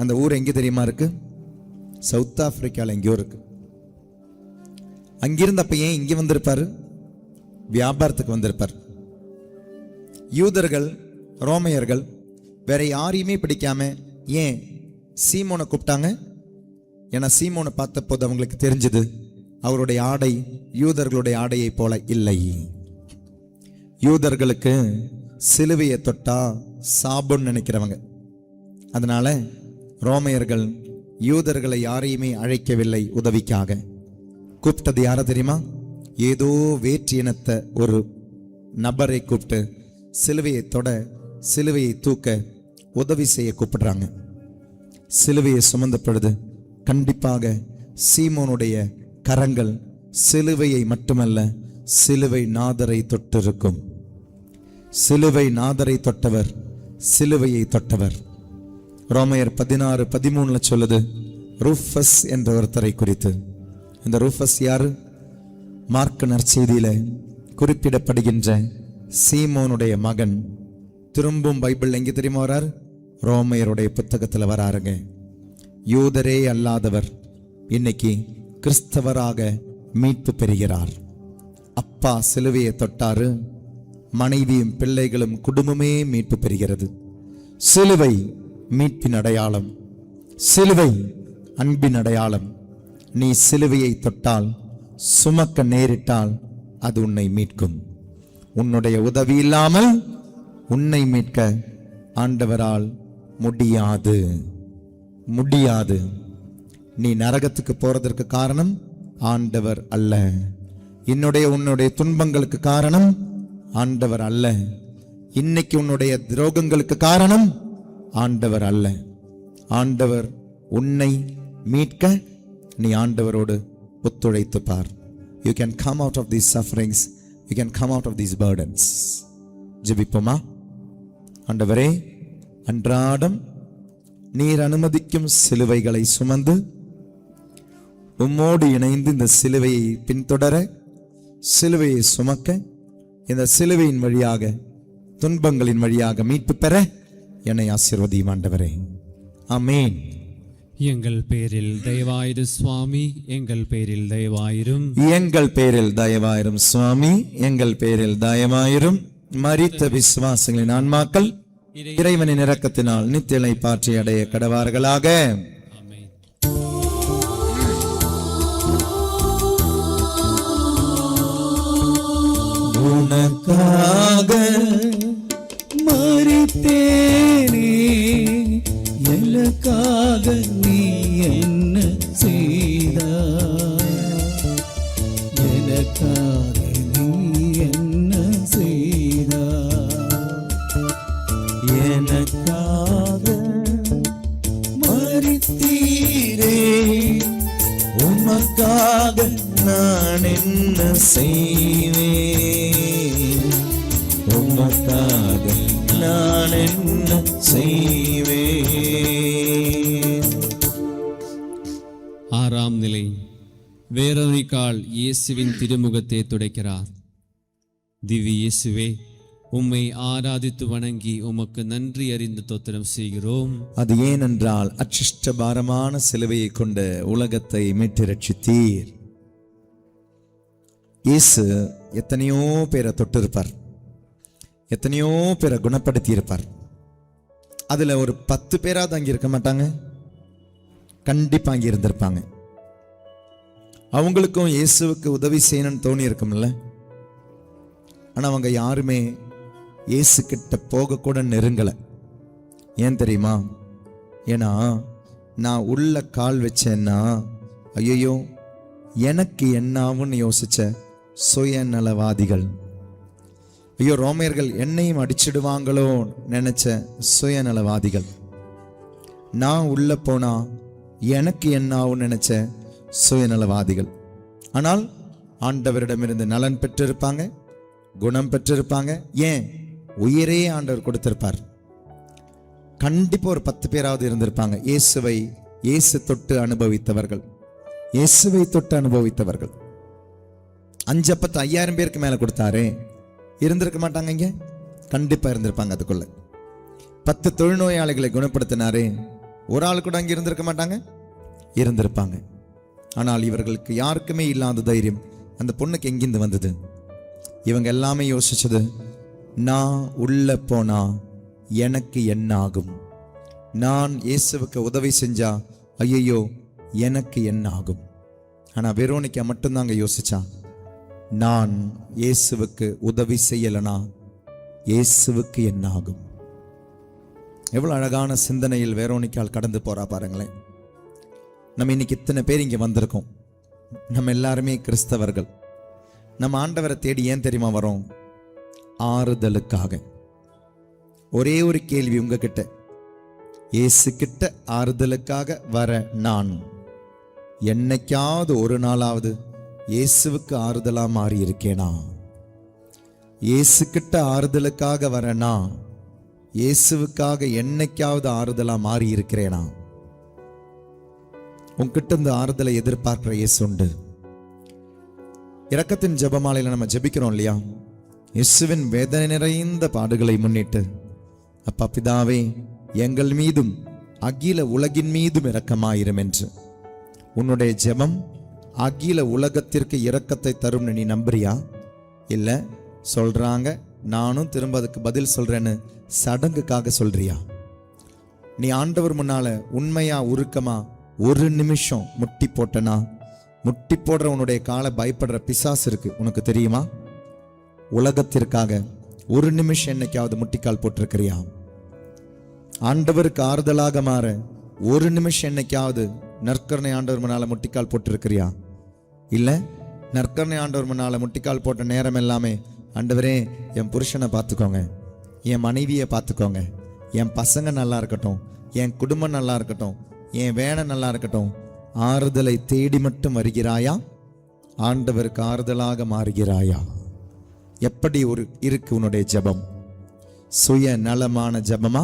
அந்த ஊர் எங்கே தெரியுமா இருக்கு? சவுத் ஆப்பிரிக்காவில் எங்கேயோ இருக்கு. அங்கிருந்து அப்ப ஏன் இங்கே வந்திருப்பாரு? வியாபாரத்துக்கு வந்திருப்பார். யூதர்கள் ரோமையர்கள் வேற யாரையுமே பிடிக்காம ஏன் சீமோனை கூப்பிட்டாங்க? ஏன்னா சீமோனை பார்த்த போது அவங்களுக்கு தெரிஞ்சது அவருடைய ஆடை யூதர்களுடைய ஆடையை போல இல்லை. யூதர்களுக்கு சிலுவையை தொட்டா சாபம்னு நினைக்கிறவங்க. அதனால ரோமையர்கள் யூதர்களை யாரையுமே அழைக்கவில்லை உதவிக்காக. கூப்பிட்டது யார தெரியுமா? ஏதோ வேற்று இனத்தை ஒரு நபரை கூப்பிட்டு சிலுவையை தொட, சிலுவையை தூக்க, உதவி செய்ய கூப்பிடுறாங்க. சிலுவையை சுமந்த பொழுது கண்டிப்பாக சீமோனுடைய கரங்கள் சிலுவையை மட்டுமல்ல, சிலுவை நாதரை தொட்டிருக்கும். சிலுவை நாதரை தொட்டவர் சிலுவையை தொட்டவர். ரோமையர் 16:13 சொல்லுது ரூஃபஸ் என்ற ஒருத்தரை குறித்து. இந்த ரூஃபஸ் யாரு? மார்க் நற்செய்தியில குறிப்பிடப்படுகின்ற சீமோனுடைய மகன். திரும்பவும் பைபிள் எங்கே தெரியுமா வரார்? ரோமையருடைய புத்தகத்தில் வராருங்க. யூதரே அல்லாதவர் இன்னைக்கு கிறிஸ்தவராக மீட்பு பெறுகிறார். அப்பா சிலுவையை தொட்டாரு, மனைவியும் பிள்ளைகளும் குடும்பமே மீட்பு பெறுகிறது. சிலுவை மீட்பின் அடையாளம், சிலுவை அன்பின் அடையாளம். நீ சிலுவையை தொட்டால், சுமக்க நேரிட்டால் அது உன்னை மீட்கும். உன்னுடைய உதவி இல்லாமல் உன்னை மீட்க ஆண்டவரால் முடியாது, முடியாது. நீ நரகத்துக்கு போறதற்கு காரணம் ஆண்டவர் அல்ல. உன்னுடைய துன்பங்களுக்கு காரணம் ஆண்டவர் அல்ல. இன்னைக்கு உன்னுடைய துரோகங்களுக்கு காரணம் ஆண்டவர் அல்ல. ஆண்டவர் உன்னை மீட்க நீ ஆண்டவரோடு ஒத்துழைத்து பார். You can come out of these sufferings, you can come out of these burdens. ஜெபிப்போமா? ஆண்டவரே, அன்றாடம் நீர் அனுமதிக்கும் சிலுவைகளை சுமந்து உம்மோடு இணைந்து இந்த சிலுவையை பின்தொடர, சிலுவையை சுமக்க, இந்த சிலுவையின் வழியாக துன்பங்களின் வழியாக மீட்பு பெற என்னை ஆசீர்வதியும் ஆண்டவரே. ஆமென். எங்கள் பேரில் தயவாயிரு சுவாமி, எங்கள் பேரில் தயவாயிரும். எங்கள் பேரில் தயவாயிரும் சுவாமி, எங்கள் பேரில் தயவாயிரும். மரித்த விசுவாசிகளின் ஆன்மாக்கள் இறைவனின் இரக்கத்தினால் நித்தியலை பாற்றி அடைய கடவார்களாக. உனக்காக மரித்தேனே, எனக்காக நீ என்ன செய்தாய்? எனக்காக நீ என்ன செய்தாய்? எனக்காக மரித்தீரே, உமக்காக நான் என்ன செய்வேன்? உமக்காக நான் என்ன செய்வேன்? ஆறாம் நிலை. வேறொருக்கால் இயேசுவின் திருமுகத்தை துடைக்கிறார். திவ்ய இயேசுவே, உம்மை ஆராதித்து வணங்கி உமக்கு நன்றி அறிந்து தோத்திரம் செய்கிறோம். அது ஏனென்றால் அச்சிஷ்ட பாரமான சிலுவையை கொண்டு உலகத்தை மீட்டு ரட்சித்தீர். இயேசு எத்தனையோ பேரை தொட்டிருப்பார், எத்தனையோ பேரை குணப்படுத்தி இருப்பார். அதுல ஒரு 10 பேராவது அங்கே இருக்க மாட்டாங்க, கண்டிப்பா அங்கே இருந்திருப்பாங்க. அவங்களுக்கும் இயேசுவுக்கு உதவி செய்யணும்னு தோணி இருக்கும்ல. ஆனா அவங்க யாருமே இயேசு கிட்ட போக கூட நெருங்கல. ஏன் தெரியுமா? ஏன்னா நான் உள்ள கால் வச்சேன்னா ஐயோ எனக்கு என்னாவுன்னு யோசிச்ச சுயநலவாதிகள், ஐயோ ரோமையர்கள் என்னையும் அடிச்சிடுவாங்களோ நினைச்ச சுயநலவாதிகள், நான் உள்ள போனா எனக்கு என்னாவும் நினைச்ச சுயநலவாதிகள். ஆனால் ஆண்டவரிடமிருந்து நலன் பெற்றிருப்பாங்க, குணம் பெற்றிருப்பாங்க. ஏன்? உயிரே ஆண்டவர் கொடுத்திருப்பார். கண்டிப்பா ஒரு 10 பேராவது இருந்திருப்பாங்க இயேசு தொட்டு அனுபவித்தவர்கள், இயேசுவை தொட்டு அனுபவித்தவர்கள். 5 அப்பத்தை 5000 பேருக்கு மேல கொடுத்தாரே, இருந்திருக்க மாட்டாங்க? இங்க கண்டிப்பா இருந்திருப்பாங்க. அதுக்குள்ள 10 தொழுநோயாளிகளை குணப்படுத்தினாரே, ஒரு ஆள் கூட அங்க இருந்திருக்க மாட்டாங்க? இருந்திருப்பாங்க. ஆனால் இவர்களுக்கு யாருக்குமே இல்லாத தைரியம் அந்த பொண்ணுக்கு எங்கிருந்து வந்தது? இவங்க எல்லாமே யோசிச்சது, நான் உள்ள போனா எனக்கு என்ன ஆகும்? நான் இயேசுவுக்கு உதவி செஞ்சா ஐயோ எனக்கு என்ன ஆகும்? ஆனா வெரோனிக்கா மட்டும்தாங்க யோசிச்சா, நான் இயேசுவுக்கு உதவி செய்யலனா இயேசுவுக்கு என்ன ஆகும்? எவ்வளவு அழகான சிந்தனையில் வெரோனிக்கால் கடந்து போறா பாருங்களேன். நம்ம இன்னைக்கு இத்தனை பேர் இங்க வந்திருக்கோம். நம்ம எல்லாருமே கிறிஸ்தவர்கள். நம்ம ஆண்டவரை தேடி ஏன் தெரியுமா வரோம்? ஆறுதலுக்காக. ஒரே ஒரு கேள்வி உங்ககிட்ட, இயேசு கிட்ட ஆறுதலுக்காக வர நான் என்னைக்காவது ஒரு நாளாவது இயேசுவுக்கு ஆறுதலா மாறி இருக்கேனா? இயேசு கிட்ட ஆறுதலுக்காக வர நான் இயேசுவுக்காக என்னைக்காவது ஆறுதலா மாறி இருக்கிறேனா? உன்கிட்ட இந்த ஆறுதலை எதிர்பார்க்கிற இயேசு உண்டு. இரக்கத்தின் ஜெபமாலையில நம்ம ஜெபிக்கிறோம் இல்லையா? இயேசுவின் வேதனை நிறைந்த பாடுகளை முன்னிட்டு, அப்பா பிதாவே எங்கள் மீதும் அகில உலகின் மீதும் இரக்கமாயிரும் என்று. உன்னுடைய ஜெபம் அகில உலகத்திற்கு இரக்கத்தை தரும் நீ நம்புறியா? இல்ல சொல்றாங்க நானும் திரும்ப அதுக்கு பதில் சொல்றேன்னு சடங்குக்காக சொல்றியா? நீ ஆண்டவர் முன்னால உண்மையா உருக்கமா ஒரு நிமிஷம் முட்டி போட்டனா, முட்டி போடுற உன்னுடைய காலை பயப்படுற பிசாசு இருக்கு, உனக்கு தெரியுமா? உலகத்திற்காக ஒரு நிமிஷம் என்னைக்காவது முட்டிக்கால் போட்டிருக்கிறியா? ஆண்டவருக்கு ஆறுதலாக மாற ஒரு நிமிஷம் என்னைக்காவது நற்கருணை ஆண்டவர் முன்னால முட்டிக்கால் போட்டிருக்கிறியா? இல்ல நற்கருணை ஆண்டவர் முன்னால முட்டிக்கால் போட்ட நேரம் எல்லாமே, ஆண்டவரே என் புருஷனை பார்த்துக்கோங்க, என் மனைவியை பார்த்துக்கோங்க, என் பசங்க நல்லா இருக்கட்டும், என் குடும்பம் நல்லா இருக்கட்டும், என் வேலை நல்லா இருக்கட்டும், ஆறுதலை தேடி மட்டும் வருகிறாயா? ஆண்டவருக்கு ஆறுதலாக மாறுகிறாயா? எப்படி இருக்கு உன்னுடைய ஜெபம்? சுய நலமான ஜெபமா,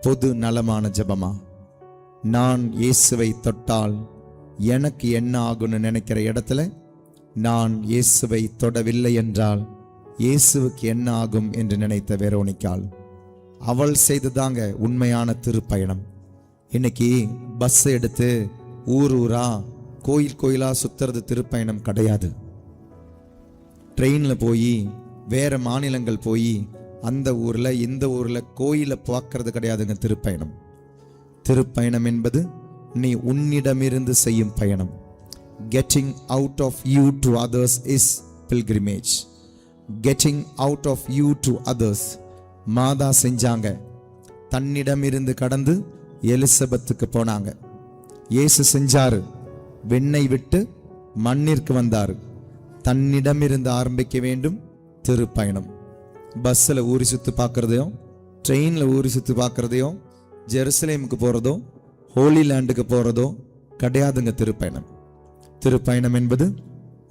பொது நலமான ஜெபமா? நான் இயேசுவை தொட்டால் எனக்கு என்ன ஆகும்னு நினைக்கிற இடத்துல நான் இயேசுவை தொடவில்லை என்றால் இயேசுவுக்கு என்ன ஆகும் என்று நினைத்த வெரோனிக்காள், அவள் செய்ததாங்க உண்மையான திருப்பயணம். இன்னைக்கு பஸ் எடுத்து ஊர் ஊரா கோயில் கோயிலா சுத்துறது திருப்பயணம் கிடையாது. ட்ரெயின்ல போய் வேற மாநிலங்கள் போய் அந்த ஊர்ல இந்த ஊர்ல கோயிலை பார்க்கறது கிடையாதுங்க திருப்பயணம். திருப்பயணம் என்பது நீ உன்னிடமிருந்து செய்யும் பயணம். Getting out of you to others is pilgrimage. Getting out of you to others. மாதா செஞ்சாங்க, தன்னிடமிருந்து கடந்து எலிசபெத்துக்கு போனாங்க. இயேசு செஞ்சாரு, விண்ணை விட்டு மண்ணிற்கு வந்தாரு. தன்னிடமிருந்து ஆரம்பிக்க வேண்டும் திருப்பயணம். பஸ்ஸில் ஊறி சுற்றி பார்க்கறதையும், ட்ரெயினில் ஊறி சுற்றி பார்க்கறதையும், ஜெருசலேமுக்கு போகிறதோ ஹோலி லேண்டுக்கு போகிறதோ கிடையாதுங்க திருப்பயணம். திருப்பயணம் என்பது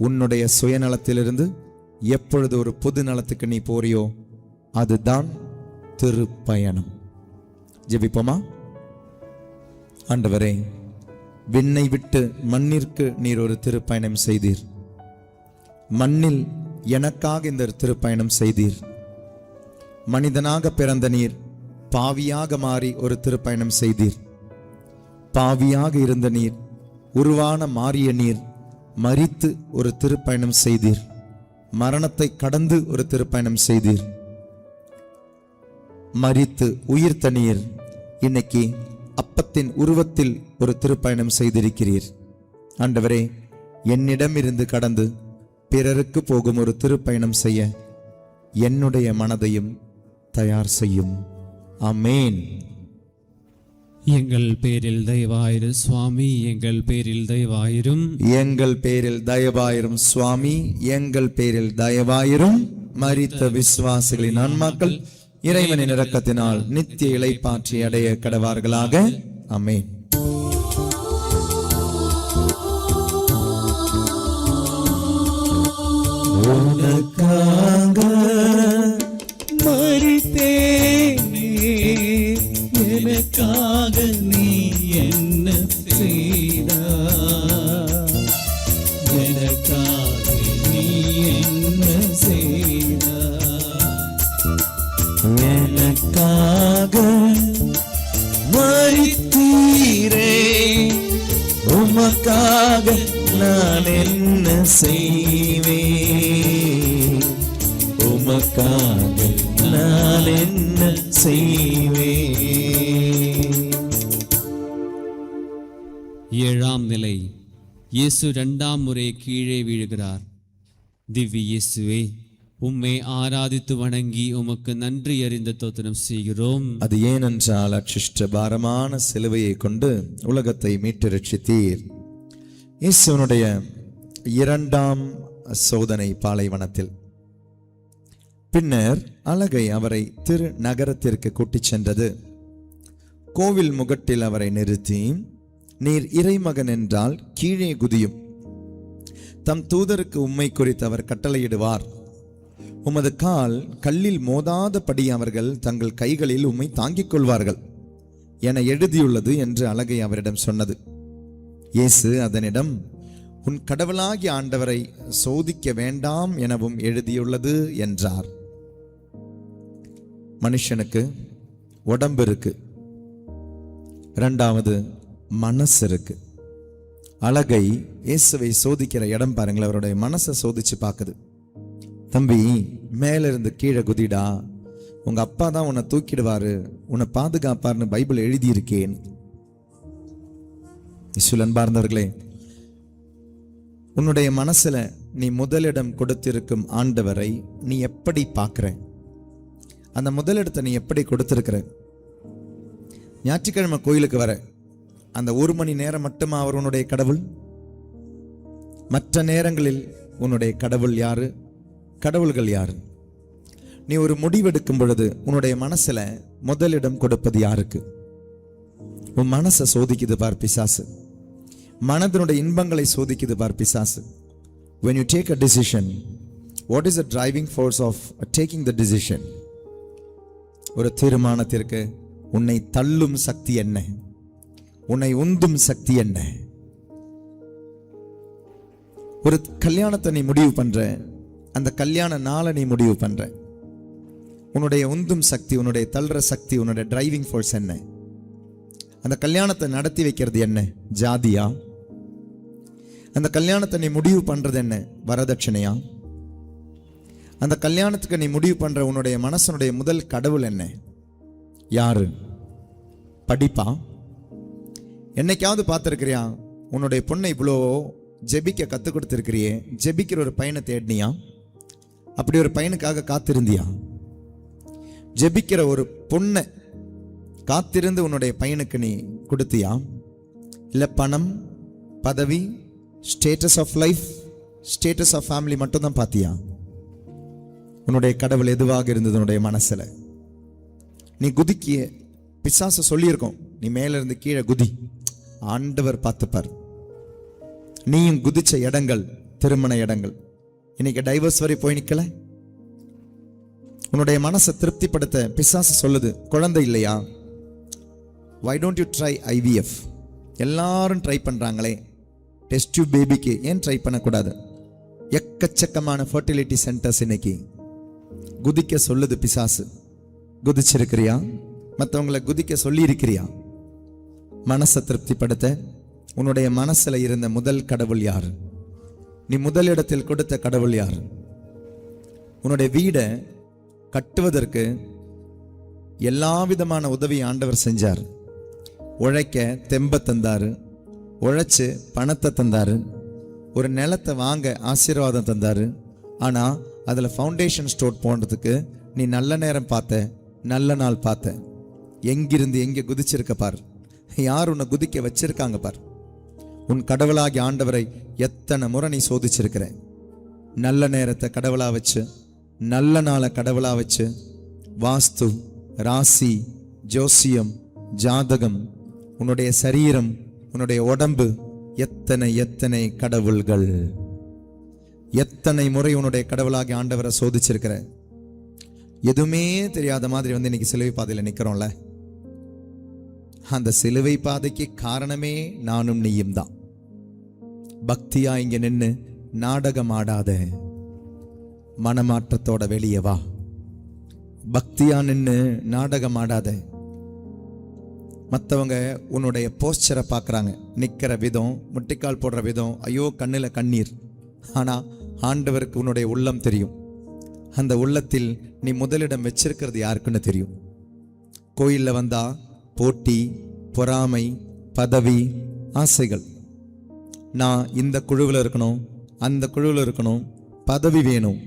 உன்னுடைய சுயநலத்திலிருந்து எப்பொழுது ஒரு பொது நலத்துக்கு நீ போறியோ அதுதான் திருப்பயணம். ஜெபிப்போமா? ஆண்டவரே, விண்ணை விட்டு மண்ணிற்கு நீர் ஒரு திருப்பயணம் செய்தீர். மண்ணில் எனக்காக இந்த திருப்பயணம் செய்தீர். மனிதனாக பிறந்த நீர் பாவியாக மாறி ஒரு திருப்பயணம் செய்தீர். பாவியாக இருந்த நீர், உருவான மாறிய நீர் மரித்து ஒரு திருப்பயணம் செய்தீர். மரணத்தை கடந்து ஒரு திருப்பயணம் செய்தீர். மரித்து உயிர்த்த நீர் இன்னைக்கு அப்பத்தின் உருவத்தில் ஒரு திருப்பயணம் செய்திருக்கிறீர். ஆண்டவரே, என்னிடமிருந்து கடந்து பிறருக்கு போகும் ஒரு திருப்பயணம் செய்ய என்னுடைய மனதையும் தயார் செய்யும். ஆமென். எங்கள் பேரில் தயவாயிரும் சுவாமி, எங்கள் பேரில் தயவாயிரும். எங்கள் பேரில் தயவாயிரும் சுவாமி, எங்கள் பேரில் தயவாயிரும். மரித்த விசுவாசிகளின் ஆன்மாக்கள் இறைவனின் இரக்கத்தினால் நித்திய இளைப்பாற்றி அடைய கடவார்களாக. ஆமென். உனக்காக மரித்தேனே, எனக்காக நீ என்ன செய்தாய்? எனக்காக நீ என்ன செய்தாய்? எனக்காக மரித்தீரே, உமக்காக நான் என்ன செய்வேன்? உமக்காக நான் என்ன செய்வேன்? ஏழாம் நிலை. இயேசு இரண்டாம் முறை கீழே வீழுகிறார். திவ்ய இயேசுவே, உம்மை ஆராதித்து வணங்கி உமக்கு நன்றி அறிந்த தோத்திரம் செய்கிறோம். அது ஏனென்றால் அச்சிஷ்ட பாரமான சிலுவையை கொண்டு உலகத்தை மீட்டு ரட்சித்தீர். இயேசுவனுடைய இரண்டாம் சோதனை பாலைவனத்தில். பின்னர் அலகை அவரை திரு நகரத்திற்கு கூட்டிச் சென்றது. கோவில் முகட்டில் அவரை நிறுத்தி, நீர் இறைமகன் என்றால் கீழே குதியும். தம் தூதருக்கு உம்மை குறித்து அவர் கட்டளையிடுவார். உமது கால் கல்லில் மோதாதபடி அவர்கள் தங்கள் கைகளில் உம்மை தாங்கிக் கொள்வார்கள் என எழுதியுள்ளது என்று அலகை அவரிடம் சொன்னது. இயேசு அதனிடம், உன் கடவுளாகிய ஆண்டவரை சோதிக்க வேண்டாம் எனவும் எழுதியுள்ளது என்றார். மனுஷனுக்கு உடம்பு இருக்கு, இரண்டாவது மனசு இருக்கு. அலகை இயேசுவை சோதிக்கிற இடம் பாருங்களேன், அவருடைய மனசை சோதிச்சு பார்க்குது. தம்பி, மேல இருந்து கீழே குதிடா, உங்க அப்பா தான் உன்னை தூக்கிடுவாரு, உன்னை பாதுகாப்பார்னு பைபிள் எழுதியிருக்கேன். அன்பார்ந்தவர்களே, உன்னுடைய மனசுல நீ முதலிடம் கொடுத்திருக்கும் ஆண்டவரை நீ எப்படி பார்க்கிற? அந்த முதலிடத்தை நீ எப்படி கொடுத்திருக்கிற? ஞாயிற்றுக்கிழமை கோயிலுக்கு வர அந்த 1 மணி நேரம் மட்டுமா அவர் உன்னுடைய கடவுள்? மற்ற நேரங்களில் உன்னுடைய கடவுள் யாரு? கடவுள்கள் யாரு? நீ ஒரு முடிவெடுக்கும் பொழுது உன்னுடைய மனசுல முதலிடம் கொடுப்பது யாருக்கு? உன் மனசை சோதிக்குது பார் பிசாசு. மனதினுடைய இன்பங்களை சோதிக்குது பார் பிசாசு. When you take a decision, what is the driving force of taking the decision? ஒரு தீர்மானத்திற்கு உன்னை தள்ளும் சக்தி என்ன? உன்னை உந்தும் சக்தி என்ன? ஒரு கல்யாணத்தை நீ முடிவு பண்ற, அந்த கல்யாண நாளை நீ முடிவு பண்ற. உன்னுடைய உந்தும் சக்தி, உன்னுடைய தள்ளுற சக்தி, உன்னுடைய டிரைவிங் ஃபோர்ஸ் என்ன? அந்த கல்யாணத்தை நடத்தி வைக்கிறது என்ன? ஜாதியா? அந்த கல்யாணத்தை நீ முடிவு பண்றது என்ன? வரதட்சணையா? அந்த கல்யாணத்துக்கு நீ முடிவு பண்ற உன்னுடைய மனசனுடைய முதல் கடவுள் என்ன? யாரு? படிப்பா? என்னைக்காவது பார்த்திருக்கிறியா உன்னுடைய பொண்ணை இவ்வளோ ஜெபிக்க கற்றுக் கொடுத்துருக்கிறியே, ஜெபிக்கிற ஒரு பையனை தேடினியா? அப்படி ஒரு பையனுக்காக காத்திருந்தியா? ஜெபிக்கிற ஒரு பொண்ணை காத்திருந்து உன்னுடைய பையனுக்கு நீ கொடுத்தியா? இல்லை பணம், பதவி, status of life, status of family மட்டும்தான் பார்த்தியா? உன்னுடைய கடவுள் எதுவாக இருந்தது உன்னுடைய மனசுல? நீ குதிக்கிய பிசாசு சொல்லியிருக்கோம், நீ மேல இருந்து கீழே குதி, ஆண்டவர் பார்த்துப்பார். நீயும் குதிச்ச இடங்கள் திருமண இடங்கள். இன்னைக்கு டைவர்ஸ் வரை போய் நிக்கல. உன்னுடைய மனசை திருப்திப்படுத்த பிசாசு சொல்லுது, குழந்தை இல்லையா? why don't you try IVF? எல்லாரும் ட்ரை பண்றாங்களே, டெஸ்ட் டியூப் பேபிக்கு ஏன் ட்ரை பண்ணக்கூடாது? எக்கச்சக்கமான ஃபர்டிலிட்டி சென்டர்ஸ் இன்னைக்கு. குதிக்க சொல்லுது பிசாசு. குதிச்சிருக்கிறியா? மற்றவங்களை குதிக்க சொல்லி இருக்கிறியா? மனசை திருப்திப்படுத்த உன்னுடைய மனசுல இருந்த முதல் கடவுள் யார்? நீ முதலிடத்தில் கொடுத்த கடவுள் யார்? உன்னுடைய வீடை கட்டுவதற்கு எல்லா விதமான உதவி ஆண்டவர் செஞ்சார். உழைக்க தெம்ப தந்தாரு, உழைச்சு பணத்தை தந்தாரு, ஒரு நிலத்தை வாங்க ஆசீர்வாதம் தந்தாரு. ஆனா அதுல ஃபவுண்டேஷன் ஸ்டோர் போடுறதுக்கு நீ நல்ல நேரம் பார்த்த, நல்ல நாள் பார்த்த. எங்கிருந்து எங்கே குதிச்சிருக்க பார். யார் உன்னை குதிக்க வச்சிருக்காங்க பார். உன் கடவுளாகி ஆண்டவரை எத்தனை முறை நீ சோதிச்சிருக்கிற. நல்ல நேரத்தை கடவுளா வச்சு, நல்ல நாளை கடவுளா வச்சு, வாஸ்து, ராசி, ஜோசியம், ஜாதகம், உன்னுடைய சரீரம், உன்னுடைய உடம்பு, எத்தனை எத்தனை கடவுள்கள். எத்தனை முறை உன்னுடைய கடவுளாகி ஆண்டவரை சோதிச்சிருக்கிற. எதுவுமே தெரியாத மாதிரி இன்னைக்கு சிலுவை பாதையில் நிக்கிறோம்ல. அந்த சிலுவை பாதைக்கு காரணமே நானும் நீயும் தான். பக்தியா இங்க நின்னு நாடகம் ஆடாத, மனமாற்றத்தோட வெளியே வா. பக்தியா நின்னு நாடகம் ஆடாத. மற்றவங்க உன்னுடைய போஸ்டரை பார்க்குறாங்க, நிற்கிற விதம், முட்டிக்கால் போடுற விதம், ஐயோ கண்ணில் கண்ணீர். ஆனா ஆண்டவருக்கு உன்னுடைய உள்ளம் தெரியும். அந்த உள்ளத்தில் நீ முதலிடம் வச்சிருக்கிறது யாருக்குன்னு தெரியும். கோயிலில் வந்தா போட்டி, பொறாமை, பதவி, ஆசைகள். நான் இந்த குழுவில் இருக்கணும், அந்த குழுவில் இருக்கணும், பதவி வேணும்.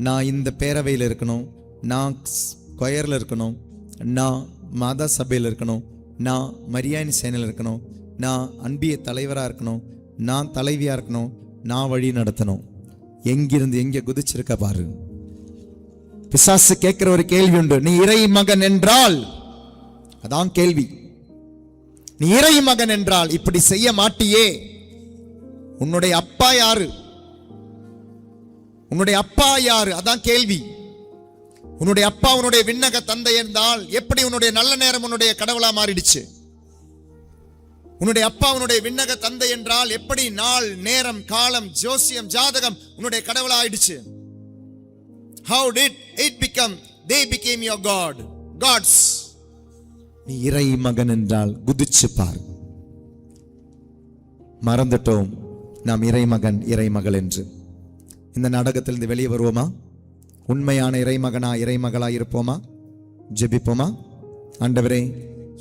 நான் இந்த பேரவையில் இருக்கணும், நான் கொயரில் இருக்கணும், நான் மாதா சபையில் இருக்கணும், நான் மரியாணி சேனையில் இருக்கணும், நான் அன்பிய தலைவராக இருக்கணும், நான் தலைவியாக இருக்கணும், நான் வழி நடத்தணும். எங்கிருந்து எங்கே குதிச்சிருக்க பாரு. பிசாசு கேட்கிற ஒரு கேள்வி உண்டு. நீ இறை மகன் என்றால், அதான் கேள்வி, நீ இறை மகன் என்றால் இப்படி செய்ய மாட்டியே. உன்னுடைய அப்பா யாரு? உன்னுடைய அப்பா யாரு? அதான் கேள்வி. உன்னுடைய அப்பா உன்னுடைய விண்ணக தந்தை என்றால் எப்படி உன்னுடைய நல்ல நேரம் உன்னுடைய கடவுளா மாறிடுச்சு? உன்னுடைய அப்பா உன்னுடைய விண்ணக தந்தை என்றால் எப்படி நாள், நேரம், காலம், ஜோசியம், ஜாதகம் உன்னுடைய கடவுளா ஆயிடுச்சு? How did it become? They became your God, gods. நீ இறை மகன் என்றால் குதிச்சு பார். மறந்துட்டோம் நாம் இறை மகன், இறை மகள் என்று. இந்த நாடகத்திலிருந்து வெளியே வருவோமா? உண்மையான இறைமகனா, இறைமகளா இருப்போமா? ஜெபிப்போமா? ஆண்டவரே,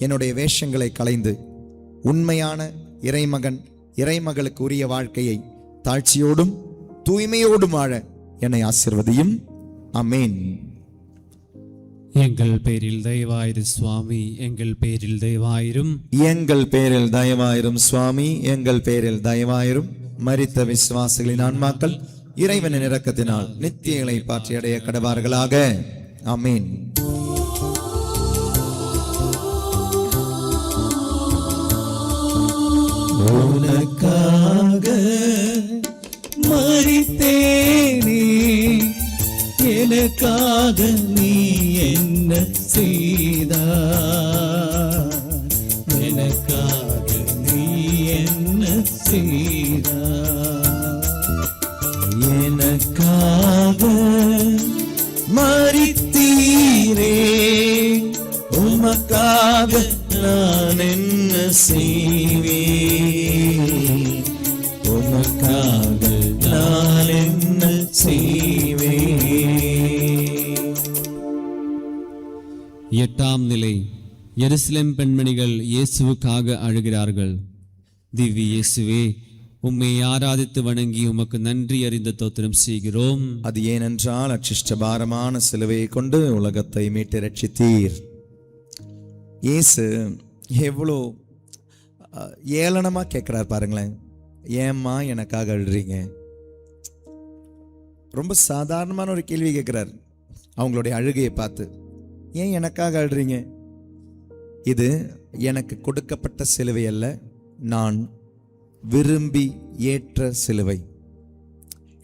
என்னுடைய வேஷங்களை களைந்து உண்மையான இறைமகன், இறைமகளுக்கு உரிய வாழ்க்கையை தாழ்ச்சியோடும் தூய்மையோடும் வாழ என்னை ஆசீர்வதியும். ஆமென். எங்கள் பேரில் தயவாயிரு சுவாமி, எங்கள் பேரில் தயவாயிரும். எங்கள் பேரில் தயவாயிரும் சுவாமி, எங்கள் பேரில் தயவாயிரும். மரித்த விசுவாசிகளின் ஆன்மாக்கள் இறைவனின் இரக்கத்தினால் நித்தியங்களை பாற்றி அடைய கடவார்களாக. ஆமென். உனக்காக மரித்தேனே, எனக்காக நீ என்ன செய்தாய்? எனக்காக நீ என்ன செய்தாய்? எனக்காக மரித்தீரே, உமக்காக நான் என்ன செய்வேன்? உமக்காக நான் என்ன செய்வேன்? 8ஆம் நிலை. எருசலேம் பெண்மணிகள் இயேசுவுக்காக அழுகிறார்கள். திவ்ய இயேசுவே, உம்மை ஆராதித்து வணங்கி உமக்கு நன்றி அறிந்த தோத்திரம் செய்கிறோம். அது ஏனென்றால் அச்சிஷ்ட பாரமான சிலுவையை கொண்டு உலகத்தை மீட்டு ரட்சித்தீர். இயேசு எவ்வளோ ஏளனமா கேட்கிறார் பாருங்களேன். ஏம்மா எனக்காக அழுறீங்க? ரொம்ப சாதாரணமான ஒரு கேள்வி கேட்கிறார். அவங்களுடைய அழுகையை பார்த்து, ஏன் எனக்காக அழுறீங்க? இது எனக்கு கொடுக்கப்பட்ட சிலுவை அல்ல, நான் விரும்பி ஏற்ற சிலுவை.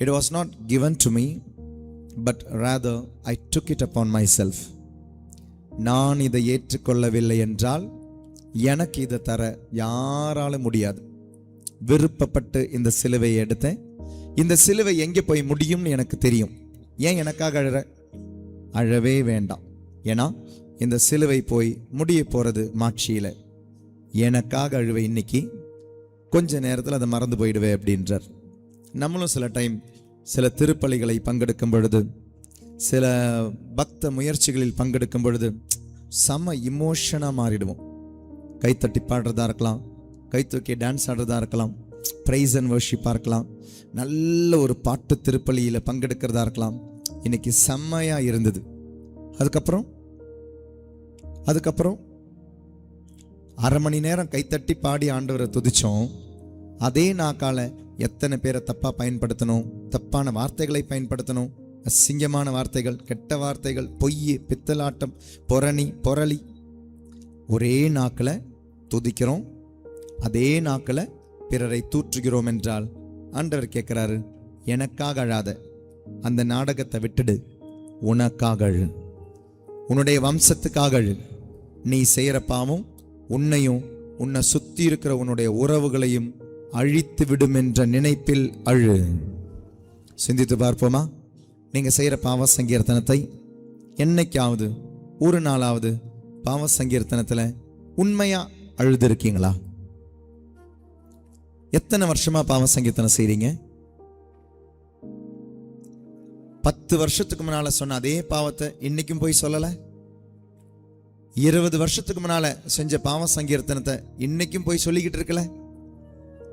It was not given to me, but rather I took it upon myself. நான் இதை ஏற்றுக்கொள்ளவில்லை என்றால் எனக்கு இதை தர யாராலும் முடியாது. விருப்பப்பட்டு இந்த சிலுவையை எடுத்தேன். இந்த சிலுவை எங்கே போய் முடியும்னு எனக்கு தெரியும். ஏன் எனக்காக அழற? அழவே வேண்டாம். ஏன்னா இந்த சிலுவை போய் முடிய போறது மாட்சியில. எனக்காக அழுவை இன்னைக்கு, கொஞ்ச நேரத்தில் அதை மறந்து போயிடுவே அப்படின்றார். நம்மளும் சில டைம் சில திருப்பலிகளை பங்கெடுக்கும் பொழுது, சில பக்த முயற்சிகளில் பங்கெடுக்கும் பொழுது செம இமோஷனாக மாறிடுவோம். கைத்தட்டி பாடுறதா இருக்கலாம், கை தூக்கி டான்ஸ் ஆடுறதா இருக்கலாம், ப்ரைஸ் அண்ட் வர்ஷிப்பாக இருக்கலாம், நல்ல ஒரு பாட்டு திருப்பலியில் பங்கெடுக்கிறதா இருக்கலாம். இன்னைக்கு செம்மையாக இருந்தது. அதுக்கப்புறம் அரை மணி நேரம் கைத்தட்டி பாடி ஆண்டவரை துதிச்சோம். அதே நாக்கால எத்தனை பேரை தப்பாக பயன்படுத்தணும், தப்பான வார்த்தைகளை பயன்படுத்தணும், அசிங்கமான வார்த்தைகள், கெட்ட வார்த்தைகள், பொய், பித்தலாட்டம், பொறளி. ஒரே நாக்கில் துதிக்கிறோம், அதே நாக்கில் பிறரை தூற்றுகிறோம் என்றால் ஆண்டவர் கேட்குறாரு, எனக்காக அழாத, அந்த நாடகத்தை விட்டுடு, உனக்காக அழு, உன்னுடைய வம்சத்துக்காக அழு. நீ செய்கிற பாவம் உன்னையும் உன்னை சுற்றி இருக்கிற உன்னுடைய உறவுகளையும் அழித்து விடும் என்ற நினைப்பில் அழு. சிந்தித்து பார்ப்போமா? நீங்கள் செய்கிற பாவ சங்கீர்த்தனத்தை என்னைக்காவது ஒரு நாளாவது பாவ சங்கீர்த்தனத்தில் உண்மையா அழுதுருக்கீங்களா? எத்தனை வருஷமா பாவ சங்கீர்த்தனம் செய்றீங்க? 10 வருஷத்துக்கு முன்னால சொன்ன அதே பாவத்தை இன்னைக்கும் போய் சொல்லல? 20 வருஷத்துக்கு முன்னால செஞ்ச பாவ சங்கீர்த்தனத்தை இன்னைக்கும் போய் சொல்லிக்கிட்டு இருக்கல?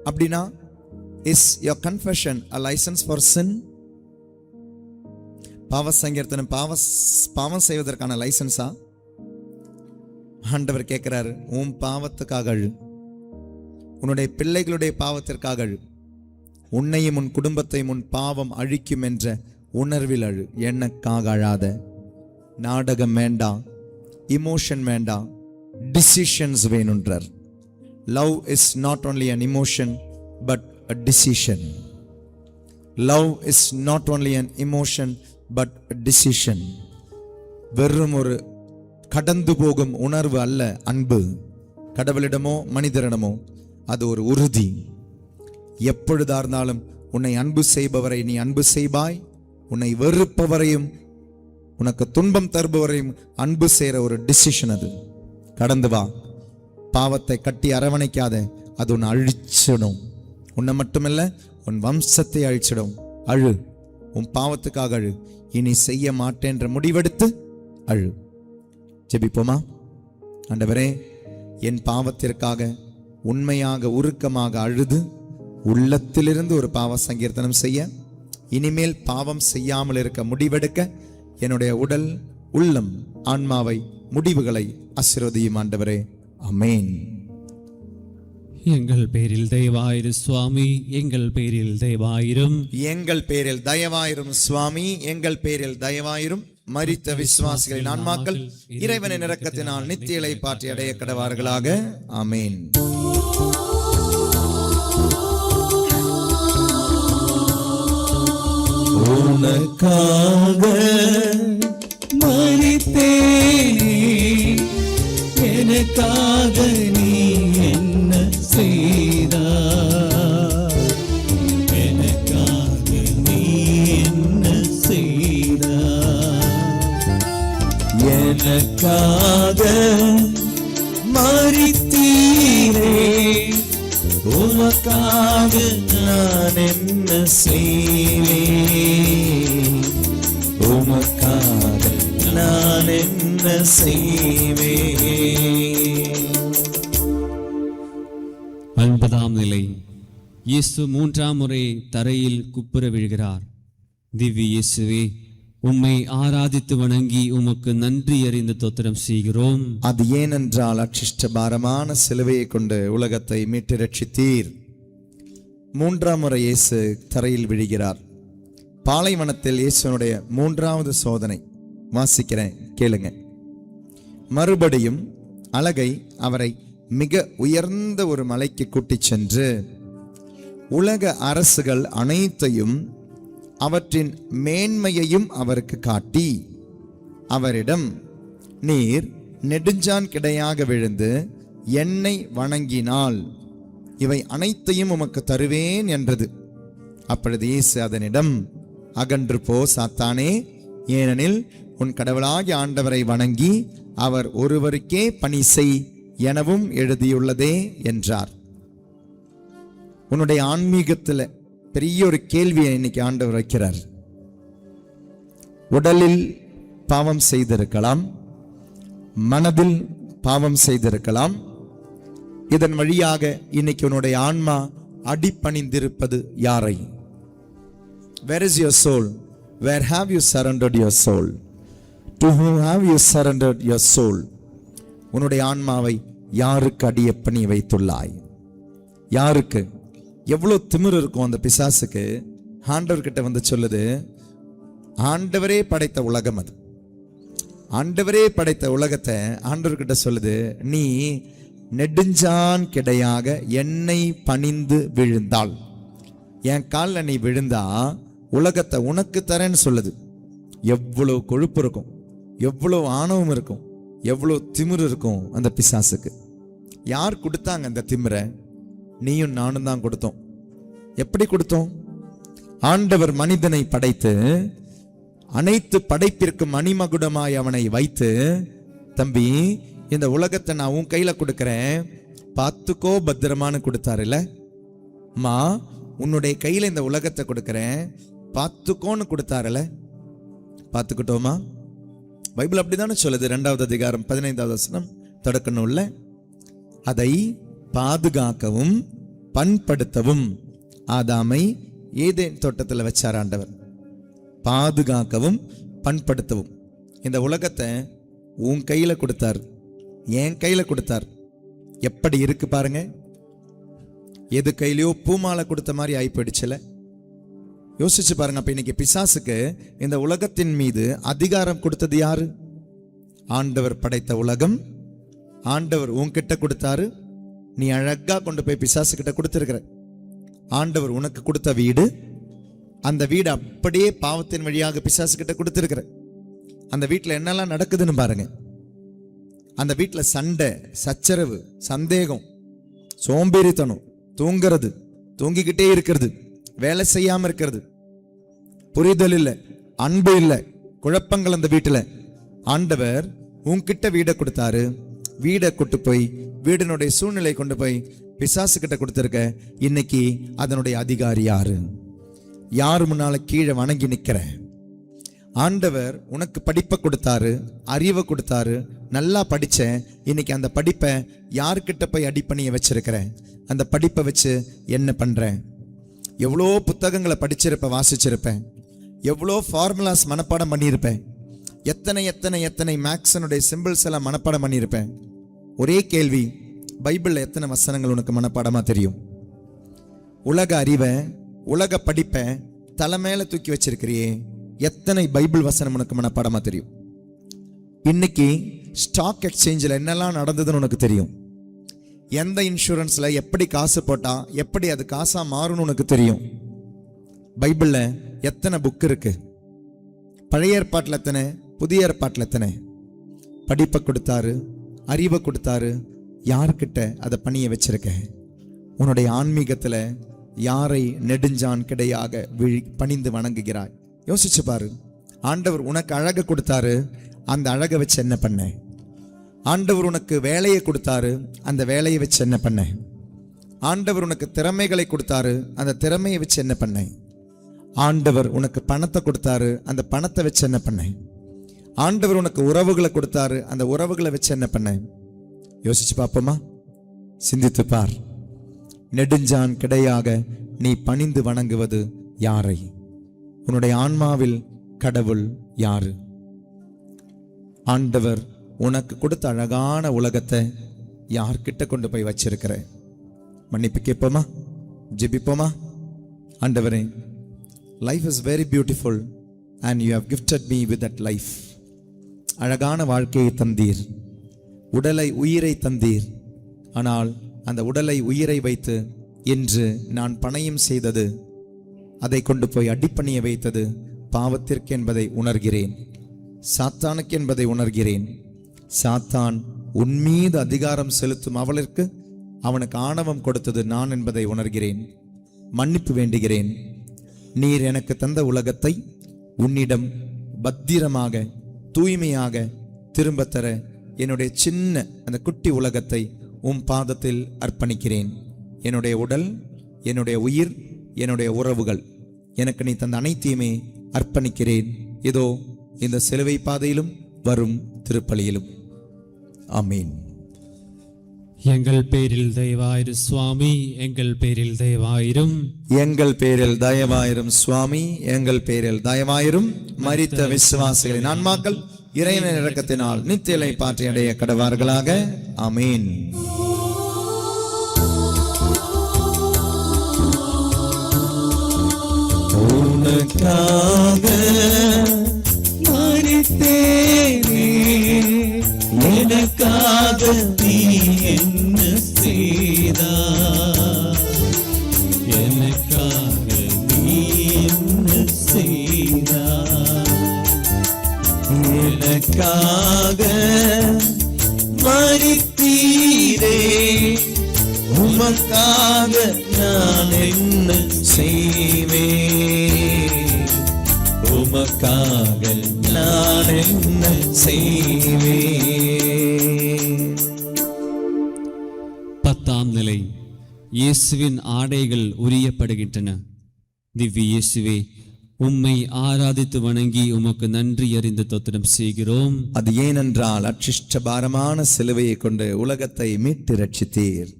அப்படின்னா is your confession a license for sin? பாவ சங்கீர்த்தனம் பாவம் செய்வதற்கான லைசன்ஸா? ஆண்டவர் கேட்கிறாரு, உன் பாவத்துக்காக அழு, உன்னுடைய பிள்ளைகளுடைய பாவத்திற்காக அழு, உன்னையும் உன் குடும்பத்தையும் உன் பாவம் அழிக்கும் என்ற உணர்வில் அழு. எனக்காக அழாத. நாடகம் வேண்டாம், இமோஷன் வேண்டாம், டிசிஷன்ஸ் வேணுன்றார். Love is not only an emotion but a decision. Love is not only an emotion but a decision. வெறும் ஒரு கடந்து போகும் உணர்வு அல்ல அன்பு. கடவுளிடமோ மனிதரிடமோ அது ஒரு உறுதி. எப்பொழுதா இருந்தாலும் உன்னை அன்பு செய்பவரை நீ அன்பு செய்வாய், உன்னை வெறுப்பவரையும் உனக்கு துன்பம் தருபவரையும் அன்பு செய்கிற ஒரு டிசிஷன் அது. கடந்து வா. பாவத்தை கட்டி அரவணைக்காத, அது உன்னை அழிச்சிடும். உன்னை மட்டுமில்ல, உன் வம்சத்தை அழிச்சிடும். அழு, உன் பாவத்துக்காக அழு. இனி செய்ய மாட்டேன்ற முடிவெடுத்து அழு. ஜெபிப்போமா? ஆண்டவரே, என் பாவத்திற்காக உண்மையாக உருக்கமாக அழுது உள்ளத்திலிருந்து ஒரு பாவ சங்கீர்த்தனம் செய்ய, இனிமேல் பாவம் செய்யாமல் இருக்க முடிவெடுக்க என்னுடைய உடல், உள்ளம், ஆன்மாவை, முடிவுகளை ஆசீர்வதியும் ஆண்டவரே. ஆமென். எங்கள் பேரில் தயவாயிரு சுவாமி, எங்கள் பேரில் தயவாயிரும். எங்கள் பேரில் தயவாயிரும் சுவாமி, எங்கள் பேரில் தயவாயிரும். மரித்த விசுவாசிகளின் ஆன்மாக்கள் இறைவனின் இரக்கத்தினால் நித்திய இளைப்பாற்றி அடைய கடவார்களாக. ஆமென். உனக்காக மரித்தேனே, எனக்காக நீ என்ன செய்தாய்? எனக்காக நீ என்ன செய்தாய்? எனக்காக மரித்தீரே, உனக்காக நான் என்ன செய்வேன்? உமக்காக நான் என்ன செய்வேன்? 9ஆம் நிலை. இயேசு 3ஆம் முறை தரையில் குப்புற விழுகிறார். திவ்ய இயேசுவே, உம்மை ஆராதித்து வணங்கி உமக்கு நன்றி அறிந்து தோத்திரம் செய்கிறோம். அது ஏனென்றால் அச்சிஷ்ட பாரமான சிலுவையை கொண்டு உலகத்தை மீட்டு ரட்சித்தீர். 3ஆம் முறை இயேசு தரையில் விழுகிறார். பாலைவனத்தில் இயேசுனுடைய 3வது சோதனை. வாசிக்கிறேன், கேளுங்க. மறுபடியும் அழகை அவரை மிக உயர்ந்த ஒரு மலைக்கு கூட்டிச் சென்று உலக அரசுகள் அனைத்தையும் அவற்றின் மேன்மையையும் அவருக்கு காட்டி அவரிடம், நீர் நெடுஞ்சான் கிடையாக விழுந்து என்னை வணங்கினால் இவை அனைத்தையும் உமக்கு தருவேன் என்றது. அப்பொழுது இயேசு அதனிடம், அகன்று போ சாத்தானே, ஏனெனில் உன் கடவுளாகிய ஆண்டவரை வணங்கி அவர் ஒருவருக்கே பணி செய் எனவும் எழுதியுள்ளதே என்றார். உன்னுடைய ஆன்மீகத்தில் பெரிய ஒரு கேள்வியை இன்னைக்கு ஆண்டவர் வைக்கிறார். உடலில் பாவம் செய்திருக்கலாம், மனதில் பாவம் செய்திருக்கலாம். இதன் வழியாக இன்னைக்கு உன்னுடைய ஆன்மா அடிபணிந்திருப்பது யாரை? Where is your soul? Where have you surrendered your soul? To whom have you surrendered your soul? உன்னுடைய ஆன்மாவை யாருக்கு அடியப்பணி வைத்துள்ளாய்? யாருக்கு? எவ்வளோ திமிரு இருக்கும் அந்த பிசாசுக்கு. ஆண்டவர்கிட்ட வந்து சொல்லுது, ஆண்டவரே படைத்த உலகம் அது. ஆண்டவரே படைத்த உலகத்தை ஆண்டவர்கிட்ட சொல்லுது, நீ நெடுஞ்சான் கிடையாக என்னை பணிந்து விழுந்தாள், என் காலில் நீ விழுந்தா உலகத்தை உனக்கு தரேன்னு சொல்லுது. எவ்வளோ கொழுப்பு இருக்கும், எவ்வளோ ஆணவம் இருக்கும், எவ்வளோ திமிரு இருக்கும் அந்த பிசாசுக்கு. யார் கொடுத்தாங்க அந்த திமிரை? நீயும் நானும் தான் கொடுத்தோம். எப்படி கொடுத்தோம்? ஆண்டவர் மனிதனை படைத்து அனைத்து படைப்பிற்கு மணிமகுடமாய் அவனை வைத்து, தம்பி இந்த உலகத்தை நான் உன் கையில கொடுக்கிறேன், பார்த்துக்கோ பத்திரமானு கொடுத்தாருல்ல. மா உன்னுடைய கையில இந்த உலகத்தை கொடுக்கிறேன், பார்த்துக்கோன்னு கொடுத்தாருல. பார்த்துக்கிட்டோமா? பைபிள் அப்படிதானே சொல்லுது. 2வது அதிகாரம் 15வது வசனம் தொடக்க நூல்ல, அதை பாதுகாக்கவும் பண்படுத்தவும் ஆதாமை ஏதேன் தோட்டத்தில் வச்சார் ஆண்டவர். பாதுகாக்கவும் பண்படுத்தவும். இந்த உலகத்தை உன் கையில கொடுத்தார், என் கையில கொடுத்தார். எப்படி இருக்கு பாருங்க. எது கையிலையோ பூமாலை கொடுத்த மாதிரி ஆகி போயிடுச்சுல. யோசிச்சு பாருங்க. அப்ப இன்னைக்கு பிசாசுக்கு இந்த உலகத்தின் மீது அதிகாரம் கொடுத்தது யாரு? ஆண்டவர் படைத்த உலகம் ஆண்டவர் உன்கிட்ட கொடுத்தாரு. நீ அழகா கொண்டு போய் பிசாசு கிட்ட கொடுத்திருக்கிற. ஆண்டவர் உனக்கு கொடுத்த வீடு, அந்த வீடு அப்படியே பாவத்தின் வழியாக பிசாசு கிட்ட கொடுத்திருக்கிற. அந்த வீட்டில் என்னெல்லாம் நடக்குதுன்னு பாருங்க. அந்த வீட்டில் சண்டை, சச்சரவு, சந்தேகம், சோம்பேறித்தனம், தூங்குறது, தூங்கிக்கிட்டே இருக்கிறது, வேலை செய்யாம இருக்கிறது, புரிதல் இல்லை, அன்பு இல்லை, குழப்பங்கள் அந்த வீட்டில். ஆண்டவர் உன்கிட்ட வீடை கொடுத்தாரு. வீடை கொண்டு போய், வீடினுடைய சூழ்நிலை கொண்டு போய் பிசாசு கிட்ட கொடுத்திருக்க. இன்னைக்கு அதனுடைய அதிகாரி யாரு? யாரு முன்னால கீழே வணங்கி நிக்கிற? ஆண்டவர் உனக்கு படிப்பை கொடுத்தாரு, அறிவை கொடுத்தாரு, நல்லா படிச்சேன். இன்னைக்கு அந்த படிப்பை யாருக்கிட்ட போய் அடிப்பணிய வச்சிருக்கிற? அந்த படிப்பை வச்சு என்ன பண்றேன்? எவ்வளோ புத்தகங்களை படிச்சிருப்பேன், வாசிச்சிருப்பேன், எவ்வளோ ஃபார்முலாஸ் மனப்பாடம் பண்ணியிருப்பேன், எத்தனை எத்தனை எத்தனை மேக்ஸனுடைய சிம்பிள்ஸ் எல்லாம் மனப்பாடம் பண்ணியிருப்பேன். ஒரே கேள்வி, பைபிளில் எத்தனை வசனங்கள் உனக்கு மனப்பாடமா தெரியும்? உலக அறிவை, உலக படிப்பை தலை மேல தூக்கி வச்சிருக்கிறியே, எத்தனை பைபிள் வசனம் உனக்கு மனப்பாடமா தெரியும்? இன்னைக்கு ஸ்டாக் எக்ஸ்சேஞ்சில் என்னெல்லாம் நடந்ததுன்னு உனக்கு தெரியும். எந்த இன்சூரன்ஸ்ல எப்படி காசு போட்டா எப்படி அது காசா மாறும்னு உனக்கு தெரியும். பைபிள்ல எத்தனை புக் இருக்கு? பழைய ஏற்பாட்டில் எத்தனை, புதிய ஏற்பாட்டில் எத்தனை? படிப்பை கொடுத்தாரு, அறிவை கொடுத்தாரு. யார்கிட்ட அதை பணிய வச்சிருக்க? உன்னுடைய ஆன்மீகத்துல யாரை நெடுஞ்சான் கிடையாக பணிந்து வணங்குகிறாய்? யோசிச்சு பாரு. ஆண்டவர் உனக்கு அழகை கொடுத்தாரு, அந்த அழகை வச்சு என்ன பண்ண? ஆண்டவர் உனக்கு வேலையை கொடுத்தாரு, அந்த வேலையை வச்சு என்ன பண்ண? ஆண்டவர் உனக்கு திறமைகளை கொடுத்தாரு, அந்த திறமையை வச்சு என்ன பண்ண? ஆண்டவர் உனக்கு பணத்தை கொடுத்தாரு, அந்த பணத்தை வச்சு என்ன பண்ண? ஆண்டவர் உனக்கு உறவுகளை கொடுத்தாரு, அந்த உறவுகளை வச்சு என்ன பண்ண? யோசிச்சு பார்ப்போமா? சிந்தித்து பார். நெடுஞ்சான் கிடையாக நீ பணிந்து வணங்குவது யாரை? உன்னுடைய ஆன்மாவில் கடவுள் யாரு? ஆண்டவர் உனக்கு கொடுத்த அழகான உலகத்தை யார்கிட்ட கொண்டு போய் வச்சிருக்கிற? மன்னிப்பு கேட்போமா? ஜெபிப்போமா? ஆண்டவரே, life is very beautiful and you have gifted me with that life. அழகான வாழ்க்கையை தந்தீர், உடலை உயிரை தந்தீர். ஆனால் அந்த உடலை உயிரை வைத்து இன்று நான் பணயம் செய்தது, அதை கொண்டு போய் அடிப்பணிய வைத்தது பாவத்திற்கு என்பதை உணர்கிறேன், சாத்தானுக்கு என்பதை உணர்கிறேன். சாத்தான் உன்மீது அதிகாரம் செலுத்தும் அவளுக்கு அவனுக்கு ஆணவம் கொடுத்தது நான் என்பதை உணர்கிறேன். மன்னிப்பு வேண்டுகிறேன். நீர் எனக்கு தந்த உலகத்தை உன்னிடம் பத்திரமாக தூய்மையாக திரும்ப தர என்னுடைய சின்ன அந்த குட்டி உலகத்தை உம் பாதத்தில் அர்ப்பணிக்கிறேன். என்னுடைய உடல், என்னுடைய உயிர், என்னுடைய உறவுகள், எனக்கு நீ தந்த அனைத்தையுமே அர்ப்பணிக்கிறேன். இதோ இந்த சிலுவை பாதையிலும் வரும் திருப்பலியிலும். ஆமீன். எங்கள் பேரில் தயவாயிரும் சுவாமி, எங்கள் பேரில் தயவாயிரும். எங்கள் பேரில் தயவாயிரும் சுவாமி, எங்கள் பேரில் தயவாயிரும். மரித்த விசுவாசிகளின் ஆன்மாக்கள் இறைவனின் இரக்கத்தினால் நித்தியலை பாற்றி அடைய கடவார்களாக. ஆமீன். உனக்காக மரித்தேனே, எனக்காக நீ என்ன செய்தாய்? எனக்காக நீ என்ன செய்தாய்? எனக்காக மரித்தீரே, உமக்காக நான் என்ன செய்வேன்? உமக்காக நான் என்ன செய்வேன்? 10ஆம் நிலை. இயேசுவின் ஆடைகள் உரியப்படுகின்றன. திவ்ய இயேசுவே, உம்மை ஆராதித்து வணங்கி உமக்கு நன்றி அறிந்து தோத்திரம் செய்கிறோம். அது ஏனென்றால் அச்சிஷ்ட பாரமான சிலுவையை கொண்டு உலகத்தை மீட்டு ரட்சித்தீர்.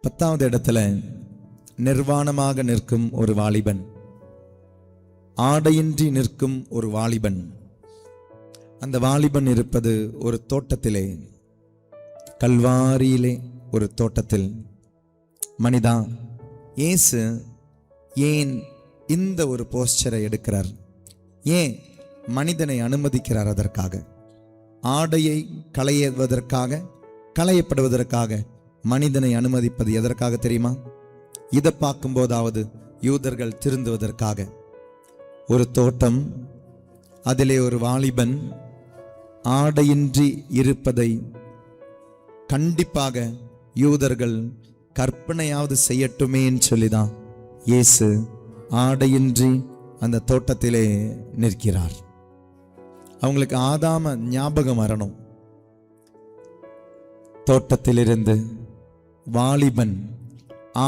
10வது இடத்துல நிர்வாணமாக நிற்கும் ஒரு வாலிபன், ஆடையின்றி நிற்கும் ஒரு வாலிபன். அந்த வாலிபன் இருப்பது ஒரு தோட்டத்திலே, கல்வாரியிலே ஒரு தோட்டத்தில். மனிதா, இயேசு ஏன் இந்த ஒரு போஸ்டரை எடுக்கிறார்? ஏன் மனிதனை அனுமதிக்கிறார்? அதற்காக, ஆடையை களையவதற்காக, களையப்படுவதற்காக மனிதனை அனுமதிப்பது எதற்காக தெரியுமா? இதை பார்க்கும்போதாவது யூதர்கள் திருந்துவதற்காக. ஒரு தோட்டம், அதிலே ஒரு வாலிபன் ஆடையின்றி இருப்பதை கண்டிப்பாக யூதர்கள் கற்பனையாவது செய்யட்டுமேன்னு சொல்லிதான் இயேசு ஆடையின்றி அந்த தோட்டத்திலே நிற்கிறார். அவங்களுக்கு ஆதாம ஞாபகம் வரணும். தோட்டத்திலிருந்து வாலிபன்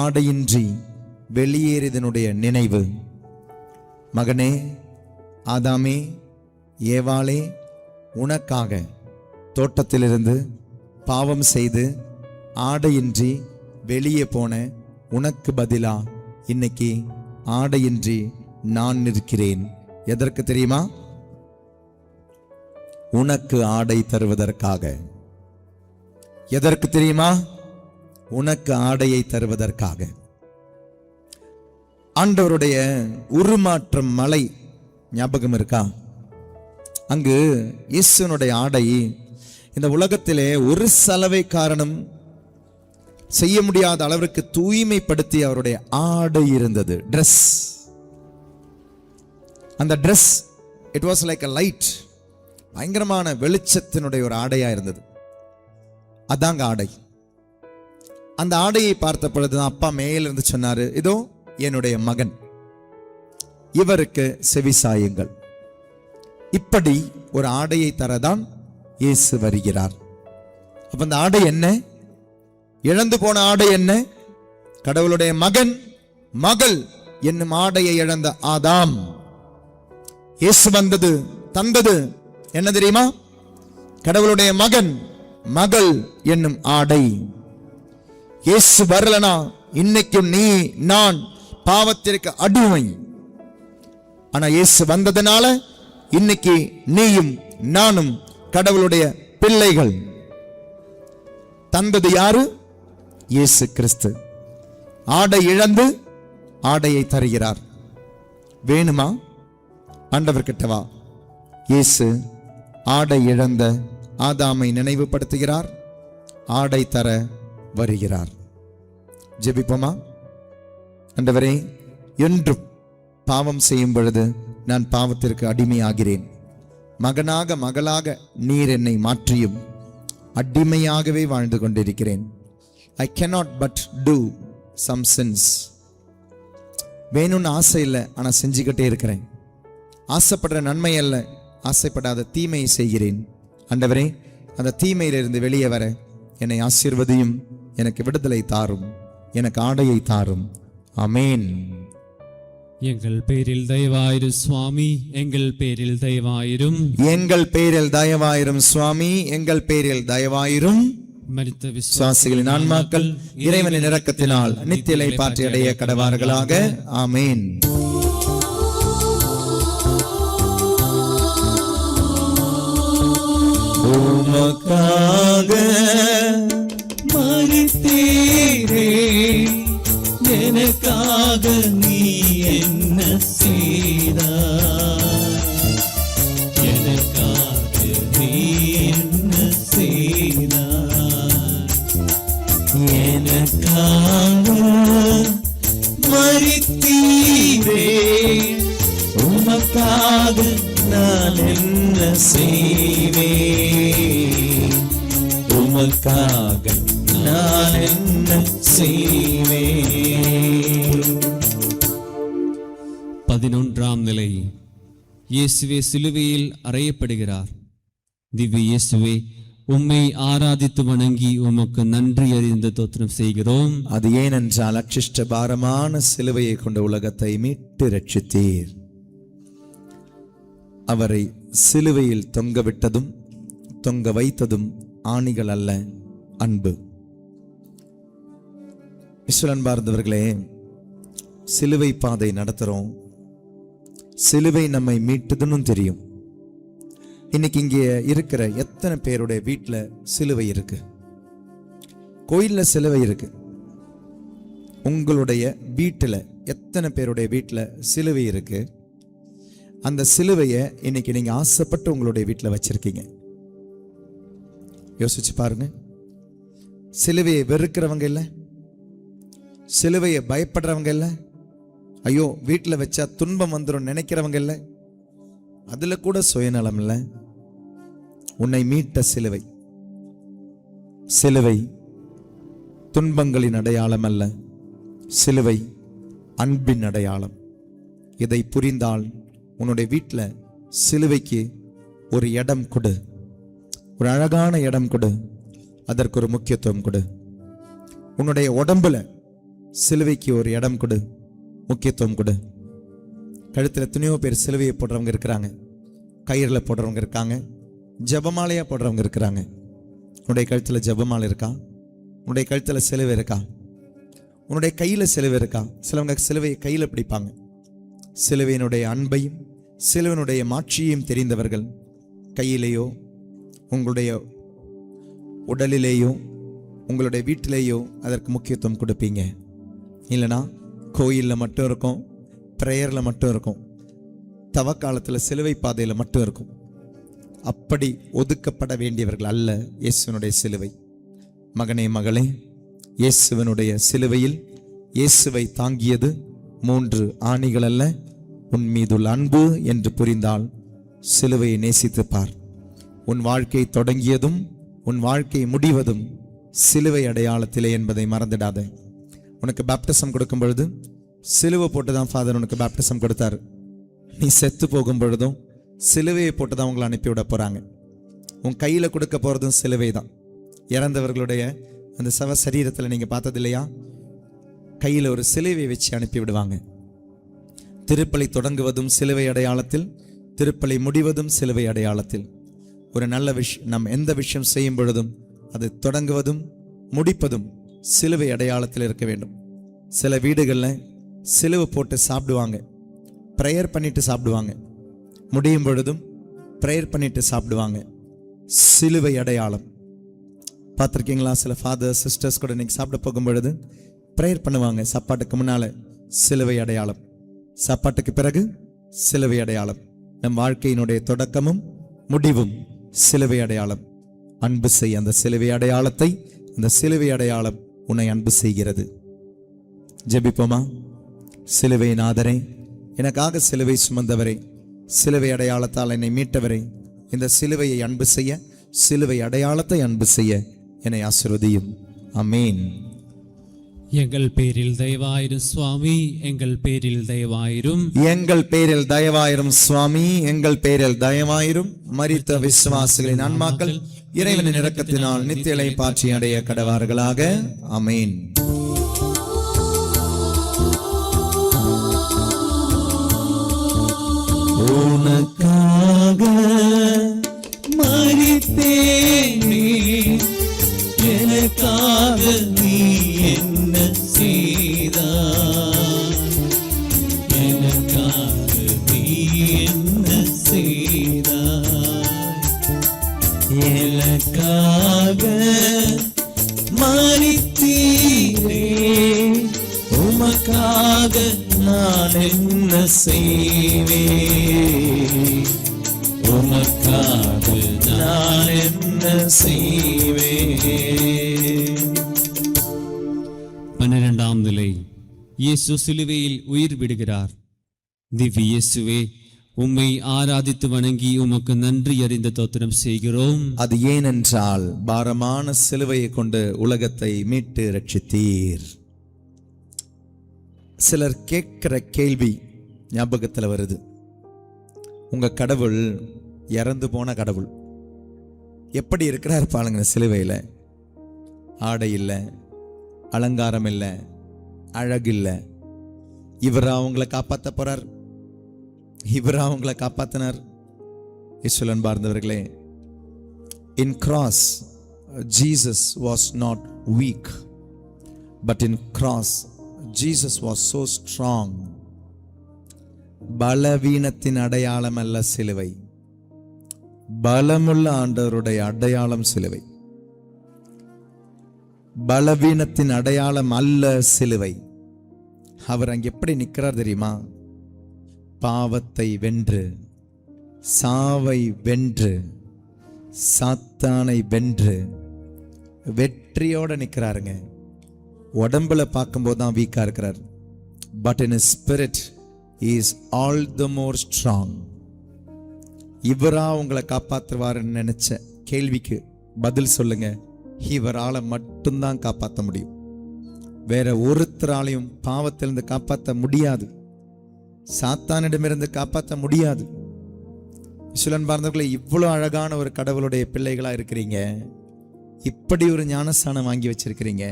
ஆடையின்றி வெளியேறியதனுடைய நினைவு. மகனே, ஆதாமே, ஏவாளே, உனக்காக தோட்டத்திலிருந்து பாவம் செய்து ஆடையின்றி வெளியே போன உனக்கு பதிலா இன்னைக்கு ஆடையின்றி நான் நிற்கிறேன். எதற்கு தெரியுமா? உனக்கு ஆடை தருவதற்காக. எதற்கு தெரியுமா? உனக்கு ஆடையை தருவதற்காக. ஆண்டவருடைய உருமாற்றம் மலை ஞாபகம் இருக்கா? அங்கு இயேசுனுடைய ஆடை இந்த உலகத்திலே ஒரு சலவை காரணம் செய்ய முடியாத அளவிற்கு தூய்மைப்படுத்தி அவருடைய ஆடை இருந்தது. ட்ரெஸ், அந்த dress, it was like a light, பயங்கரமான வெளிச்சத்தினுடைய ஒரு ஆடையா இருந்தது. அதாங்க ஆடை. அந்த ஆடையை பார்த்த பொழுதுதான் அப்பா மேலிருந்து சொன்னாரு, இதோ என்னுடைய மகன், இவருக்கு செவிசாயுங்கள். இப்படி ஒரு ஆடையை தரதான் இயேசு வருகிறார். அப்ப அந்த ஆடை என்ன? இழந்து போன ஆடை என்ன? கடவுளுடைய மகன், மகள் என்னும் ஆடையை இழந்த ஆதாம். இயேசு வந்தது, தந்தது என்ன தெரியுமா? கடவுளுடைய மகன், மகள் என்னும் ஆடை. இயேசு வரலனா இன்னைக்கும் நீ நான் பாவத்திற்கு அடிமை. ஆனா இயேசு வந்ததுனால இன்னைக்கு நீயும் நானும் கடவுளுடைய பிள்ளைகள். தந்தது யாரு? இயேசு கிறிஸ்து. ஆடை இழந்து ஆடையை தருகிறார். வேணுமா? ஆண்டவர்கிட்ட வா. இயேசு ஆடை இழந்த ஆதாமை நினைவுபடுத்துகிறார், ஆடை தர வருகிறார். ஜெபிப்போமா? ஆண்டவரே, என்றும் பாவம் செய்யும் பொழுது நான் பாவத்திற்கு அடிமையாகிறேன். மகனாக மகளாக நீர் என்னை மாற்றியும் அடிமையாகவே வாழ்ந்து கொண்டிருக்கிறேன். I cannot but do some sins. வேணும்னு ஆசை இல்லை, ஆனால் செஞ்சுக்கிட்டே இருக்கிறேன். ஆசைப்படுற நன்மை அல்ல, ஆசைப்படாத தீமையை செய்கிறேன். ஆண்டவரே, அந்த தீமையிலிருந்து வெளியே வர என்னை ஆசீர்வதியும், எனக்கு விடுதலை தாரும், எனக்கு ஆடையை தாரும். ஆமேன். எங்கள் பேரில் தயவாயிரும் சுவாமி, எங்கள் பேரில் தயவாயிரும். எங்கள் பேரில் தயவாயிரும் சுவாமி, எங்கள் பேரில் தயவாயிரும். மரித்த விசுவாசிகளின் ஆன்மாக்கள் இறைவனின் இரக்கத்தினால் நித்தியலை பாற்றி அடைய கடவார்களாக. ஆமேன். உமக்காக மரித்தீரே, எனக்காக நீ என்ன செய்தாய்? எனக்காக நீ என்ன செய்தாய்? எனக்காக மரித்தீரே, உமக்காக நான் என்ன செய்வேன்? உமக்காக நான் என்ன செய்வேன்? 11ஆம் நிலை. இயேசுவே சிலுவையில் அறையப்படுகிறார். திவ்ய இயேசுவே, உம்மை ஆராதித்து வணங்கி உமக்கு நன்றி அறிந்து தோத்திரம் செய்கிறோம். அது ஏனென்றால் அச்சிஷ்ட பாரமான சிலுவையை கொண்ட உலகத்தை மீட்டு ரட்சித்தீர். அவரை சிலுவையில் தொங்க விட்டதும் தொங்க வைத்ததும் ஆணிகள் அல்ல, அன்பு. அன்பார்ந்தவர்களே, சிலுவை பாதை நடத்துறோம். சிலுவை நம்மை மீட்டுதுன்னு தெரியும். இன்னைக்கு இங்கே இருக்கிற எத்தனை பேருடைய வீட்டில் சிலுவை இருக்கு? கோயிலில் சிலுவை இருக்கு. உங்களுடைய வீட்டில் எத்தனை பேருடைய வீட்டில் சிலுவை இருக்கு? அந்த சிலுவையை இன்னைக்கு நீங்க ஆசைப்பட்டு உங்களுடைய வீட்டில் வச்சிருக்கீங்க. யோசிச்சு பாருங்க. சிலுவையை வெறுக்கிறவங்க இல்லை, சிலுவையை பயப்படுறவங்க இல்லை, ஐயோ வீட்டில் வச்சா துன்பம் வந்துடும் நினைக்கிறவங்க இல்லை, அதுல கூட சுயநலம் இல்லை. உன்னை மீட்ட சிலுவை. சிலுவை துன்பங்களின் அடையாளம் அல்ல, சிலுவை அன்பின் அடையாளம். இதை புரிந்தால் உன்னுடைய வீட்டில் சிலுவைக்கு ஒரு இடம் கொடு, ஒரு அழகான இடம் கொடு, அதற்கு ஒரு முக்கியத்துவம் கொடு. உன்னுடைய உடம்புல சிலுவைக்கு ஒரு இடம் கொடு, முக்கியத்துவம் கொடு. கழுத்தில் எத்தனையோ பேர் சிலுவையை போடுறவங்க இருக்கிறாங்க, கயிறில் போடுறவங்க இருக்காங்க, ஜபமாலையாக போடுறவங்க இருக்கிறாங்க. உன்னுடைய கழுத்தில் ஜபமாலை இருக்கா? உன்னுடைய கழுத்தில் சிலுவை இருக்கா? உன்னுடைய கையில் சிலுவை இருக்கா? சிலவங்க சிலுவையை கையில் பிடிப்பாங்க. சிலுவையினுடைய அன்பையும் சிலுவையினுடைய மாட்சியையும் தெரிந்தவர்கள் கையிலேயோ உங்களுடைய உடலிலேயோ உங்களுடைய வீட்டிலேயோ அதற்கு முக்கியத்துவம் கொடுப்பீங்க. இல்லைனா கோயிலில் மட்டும் இருக்கும், ப்ரேயரில் மட்டும் இருக்கும், தவக்காலத்தில் சிலுவை பாதையில் மட்டும் இருக்கும். அப்படி ஒதுக்கப்பட வேண்டியவர்கள் அல்ல இயேசுவனுடைய சிலுவை. மகனே மகளே, இயேசுவனுடைய சிலுவையில் இயேசுவை தாங்கியது 3 ஆணிகள் அல்ல, உன் மீதுள்ள அன்பு என்று புரிந்தால் சிலுவையை நேசித்து பார். உன் வாழ்க்கை தொடங்கியதும் உன் வாழ்க்கை முடிவதும் சிலுவை அடையாளத்திலே என்பதை மறந்துடாத. உனக்கு பேப்டிசம் கொடுக்கும் பொழுது சிலுவை போட்டு தான் ஃபாதர் உனக்கு பேப்டிசம் கொடுத்தாரு. நீ செத்து போகும் பொழுதும் சிலுவையை போட்டு தான் உங்களை அனுப்பிவிட போறாங்க. உன் கையில் கொடுக்க போறதும் சிலுவை தான். இறந்தவர்களுடைய அந்த சவ சரீரத்தில் நீங்க பார்த்தது இல்லையா? கையில் ஒரு சிலுவை வச்சு அனுப்பி விடுவாங்க. திருப்பலி தொடங்குவதும் சிலுவை அடையாளத்தில், திருப்பலி முடிவதும் சிலுவை அடையாளத்தில். ஒரு நல்ல விஷயம், நம்ம எந்த விஷயம் செய்யும் பொழுதும் அது தொடங்குவதும் முடிப்பதும் சிலுவை அடையாளத்தில் இருக்க வேண்டும். சில வீடுகளில் சிலுவை போட்டு சாப்பிடுவாங்க, ப்ரேயர் பண்ணிட்டு சாப்பிடுவாங்க, முடியும் பொழுதும் ப்ரேயர் பண்ணிட்டு சாப்பிடுவாங்க. சிலுவை அடையாளம் பார்த்துருக்கீங்களா? சில ஃபாதர் சிஸ்டர்ஸ் கூட இன்னைக்கு சாப்பிட போகும் பொழுது ப்ரேயர் பண்ணுவாங்க. சாப்பாட்டுக்கு முன்னால சிலுவை அடையாளம், சாப்பாட்டுக்கு பிறகு சிலுவை அடையாளம். நம் வாழ்க்கையினுடைய தொடக்கமும் முடிவும் சிலுவை அடையாளம். அன்பு செய் அந்த சிலுவை அடையாளத்தை. அந்த சிலுவை அடையாளம் உன்னை அன்பு செய்கிறது. ஜெபிப்போமா? சிலுவை நாதரே, எனக்காக சிலுவை சுமந்தவரே, சிலுவை அடையாளத்தால் என்னை மீட்டவரே, இந்த சிலுவையை அன்பு செய்ய, சிலுவை அடையாளத்தை அன்பு செய்ய என்னை ஆசீர்வதியும். ஆமென். எங்கள் பேரில் தயவாயிரும் சுவாமி, எங்கள் பேரில் தயவாயிரும். எங்கள் பேரில் தயவாயிரும் சுவாமி, எங்கள் பேரில் தயவாயிரும். மரித்த விசுவாசிகளின் ஆன்மாக்கள் இறைவனின் இரக்கத்தினால் நித்திய இளைப்பாற்றி அடைய கடவார்களாக. ஆமென். உனக்காக மரித்தேனே, எனக்காக நீ என்ன செய்தாய், எனக்காக நீ என்ன செய்தாய், எனக்காக மரித்தீரே, உமக்காக நான் என்ன செய்வேன், உமக்காக நான் என்ன செய்வேன். 12ஆம் நிலை. இயேசு சிலுவையில் உயிர் விடுகிறார். திவ்ய இயேசுவே, உம்மை ஆராதித்து வணங்கி உமக்கு நன்றி அறிந்த தோத்திரம் செய்கிறோம். அது ஏனென்றால் பாரமான சிலுவையை கொண்டு உலகத்தை மீட்டு ரட்சித்தீர். சிலர் கேட்கிற கேள்வி ஞாபகத்தில் வருது. உங்க கடவுள் இறந்து போன கடவுள், எப்படி இருக்கிறார் பாருங்க. சிலுவையில் ஆடை இல்லை, அலங்காரம் இல்லை, அழகு இல்லை. இவர் அவங்களை காப்பாற்ற போறார், இவர் அவங்களை காப்பாத்தினார். இஸ்வலன் பார்ந்தவர்களே, in cross Jesus was not weak, but in cross Jesus was so strong. பலவீனத்தின் அடையாளம் அல்ல சிலுவை, பலமுள்ள ஆண்டவருடைய அடையாளம் சிலுவை. பலவீனத்தின் அடையாளம் அல்ல சிலுவை. அவர் அங்க எப்படி நிற்கிறார் தெரியுமா? பாவத்தை வென்று, சாவை வென்று, சாத்தானை வென்று வெற்றியோட நிற்கிறாருங்க. உடம்புல பார்க்கும்போது தான் வீக்கா இருக்கிறார், but in spirit is all the more strong. இவரா உங்களை காப்பாற்றுவாருன்னு நினைச்ச கேள்விக்கு பதில் சொல்லுங்க. இவரால் மட்டும்தான் காப்பாற்ற முடியும். வேற ஒருத்தராலையும் பாவத்திலிருந்து காப்பாற்ற முடியாது, சாத்தானிடமிருந்து காப்பாற்ற முடியாது. இஸ்வலன் பார்ந்தவர்களை, இவ்வளோ அழகான ஒரு கடவுளுடைய பிள்ளைகளா இருக்கிறீங்க, இப்படி ஒரு ஞானஸ்தானம் வாங்கி வச்சிருக்கிறீங்க,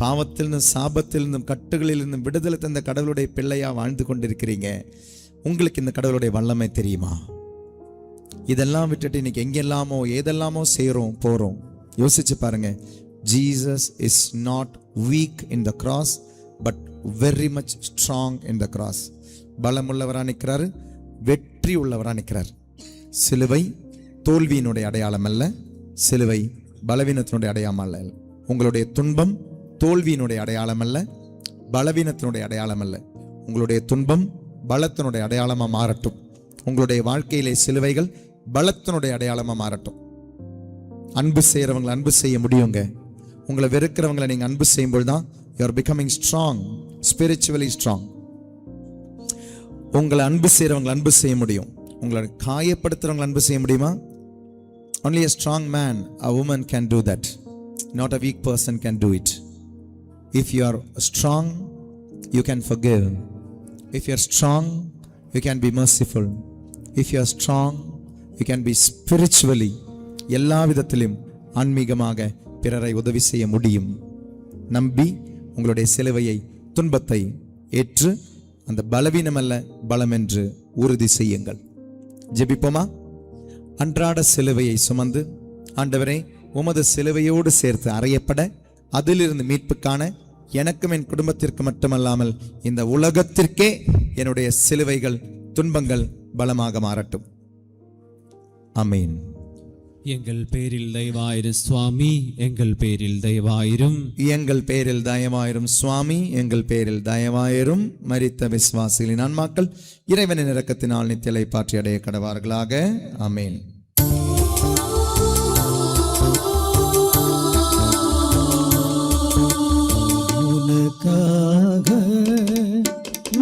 பாவத்திலிருந்தும் சாபத்திலிருந்தும் கட்டுகளிலிருந்தும் விடுதலை தந்த கடவுளுடைய பிள்ளையா வாழ்ந்து கொண்டிருக்கிறீங்க. உங்களுக்கு இந்த கடவுளுடைய வல்லமை தெரியுமா? இதெல்லாம் விட்டுட்டு இன்னைக்கு எங்கெல்லாமோ ஏதெல்லாமோ செய்கிறோம் போகிறோம். யோசிச்சு பாருங்க. Jesus is not weak in the cross, but very much strong in the cross. பலமுள்ளவராக நிற்கிறாரு, வெற்றி உள்ளவராக நிற்கிறார். சிலுவை தோல்வியினுடைய அடையாளம் அல்ல, சிலுவை பலவீனத்தினுடைய அடையாளம் அல்ல. உங்களுடைய துன்பம் தோல்வியினுடைய அடையாளம் அல்ல, பலவீனத்தினுடைய அடையாளம் அல்ல. உங்களுடைய துன்பம் பலத்தினுடைய அடையாளமாக மாறட்டும். உங்களுடைய வாழ்க்கையிலே சிலுவைகள் பலத்தினுடைய அடையாளமாக மாறட்டும். அன்பு செய்கிறவங்களை அன்பு செய்ய முடியுங்க. உங்களை வெறுக்கிறவங்களை நீங்கள் அன்பு செய்யும்போது தான் you are becoming strong, spiritually strong. உங்களை அன்பு செய்கிறவங்களை அன்பு செய்ய முடியும். உங்களை காயப்படுத்துகிறவங்களை அன்பு செய்ய முடியுமா? only a strong man, a woman can do that. Not a weak person can do it. If you are strong, you can forgive. If you are strong, you can be merciful. If you are strong, you can be spiritually, எல்லா விதத்திலும் ஆன்மீகமாக பிறரை உதவி செய்ய முடியும். நம்பி உங்களுடைய சிலுவையை, துன்பத்தை ஏற்று அந்த பலவீனம் அல்ல பலம் என்று உறுதி செய்யுங்கள். ஜெபிப்போமா? அன்றாட சிலுவையை சுமந்து, ஆண்டவரே உமது சிலுவையோடு சேர்த்து அறையப்பட, அதிலிருந்து மீட்புக்கான எனக்கும் என் குடும்பத்திற்கு மட்டுமல்லாமல் இந்த உலகத்திற்கே என்னுடைய சிலுவைகள், துன்பங்கள் பலமாக மாறட்டும். ஆமென். எங்கள் பேரில் தயவாயிரும் சுவாமி, எங்கள் பேரில் தயவாயிரும். எங்கள் பேரில் தயவாயிரும் சுவாமி, எங்கள் பேரில் தயவாயிரும். மரித்த விசுவாசிகளின் ஆன்மாக்கள் இறைவனின் இரக்கத்தினால் நித்திய இளைப்பாற்றி அடைய கடவார்களாக. ஆமென். உனக்காக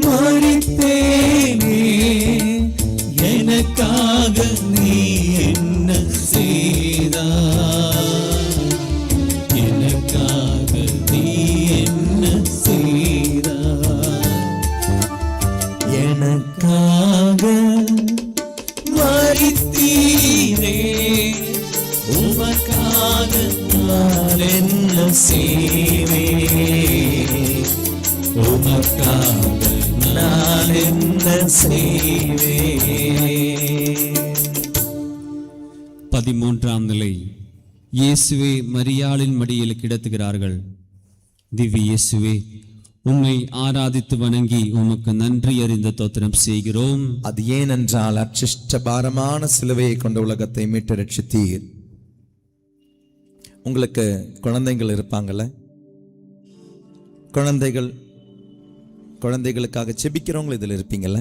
மரித்தேனே, எனக்காக நீ என்ன செய்தாய், எனக்காக நீ என்ன செய்வேன். 13ஆம் நிலை. இயேசுவே மரியாளின் மடியில் கிடத்துகிறார்கள். திவ்ய இயேசுவே, உம்மை ஆராதித்து வணங்கி உமக்கு நன்றி அறிந்த தோத்திரம் செய்கிறோம். அது ஏனென்றால் அச்சிஷ்ட பாரமான சிலுவையை கொண்ட உலகத்தை மீட்டு ரட்சித்தீர். உங்களுக்கு குழந்தைகள் இருப்பாங்கல்ல, குழந்தைகளுக்காக செபிக்கிறவங்க இதில் இருப்பீங்கல்ல.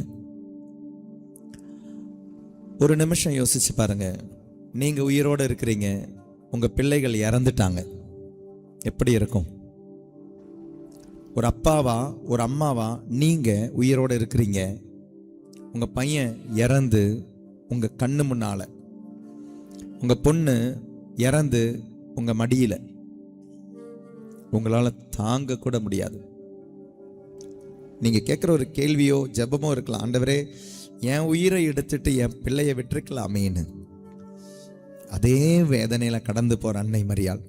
ஒரு நிமிஷம் யோசிச்சு பாருங்க, நீங்க உயிரோடு இருக்கிறீங்க, உங்க பிள்ளைகள் இறந்துட்டாங்க, எப்படி இருக்கும்? ஒரு அப்பாவா ஒரு அம்மாவா நீங்க உயிரோடு இருக்கிறீங்க, உங்க பையன் இறந்து உங்க கண்ணு முன்னால, உங்க பொண்ணு இறந்து உங்க மடியில, உங்களால தாங்க கூட முடியாது. நீங்க கேட்குற ஒரு கேள்வியோ ஜெபமோ இருக்கலாம், ஆண்டவரே என் உயிரை எடுத்துட்டு என் பிள்ளையை விட்டுருக்கலாமேன்னு. அதே வேதனையில கடந்து போற அன்னை மரியாள்,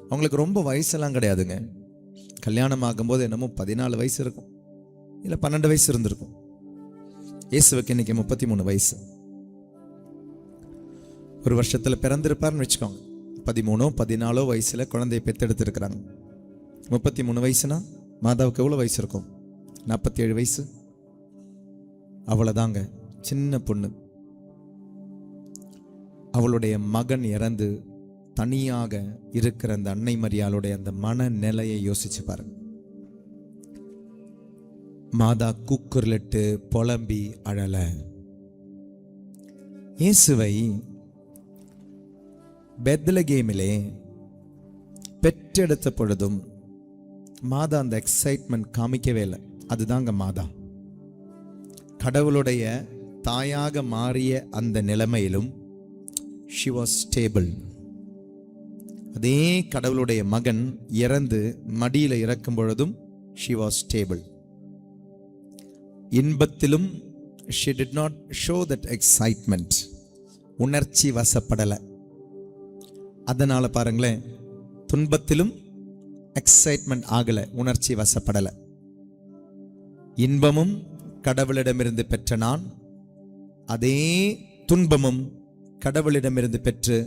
அவங்களுக்கு ரொம்ப வயசெல்லாம் கிடையாதுங்க. கல்யாணம் ஆகும்போது என்னமோ 14 வயசு இருக்கும், இல்லை 12 வயசு இருந்திருக்கும். இயேசுவுக்கு இன்னைக்கு 33 வயசு. ஒரு வருஷத்துல பிறந்திருப்பார்னு வச்சுக்கோங்க. 13 14 வயசுல குழந்தையை பெத்தெடுத்திருக்கிறாங்க. 33 வயசுனா மாதாவுக்கு எவ்வளோ வயசு இருக்கும்? 47 வயசு. அவ்வளோதாங்க, சின்ன பொண்ணு. அவளுடைய மகன் இறந்து தனியாக இருக்கிற அந்த அன்னை மரியாளுடைய அந்த மனநிலையை யோசிச்சு பாருங்க. மாதா கூக்குரலிட்டு புலம்பி அழல. இயேசுவை பெத்லகேமிலே பெற்றெடுத்த பொழுதும் மாதா அந்த எக்ஸைட்மெண்ட் காமிக்கவே இல்லை. அதுதாங்க மாதா. கடவுளுடைய தாயாக மாறிய அந்த நிலைமையிலும் she was stable. அதே கடவுளுடைய மகன் இறந்து மடியில இறக்கும் பொழுதும் she was stable. இன்பத்திலும் she did not show that excitement. உணர்ச்சி வசப்படலை. அதனால பாருங்களேன், துன்பத்திலும் எக்ஸைட்மெண்ட் ஆகல, உணர்ச்சி வசப்படலை. இன்பமும் கடவுளிடமிருந்து பெற்ற நான், அதே துன்பமும் கடவுளிடமிருந்து பெற்று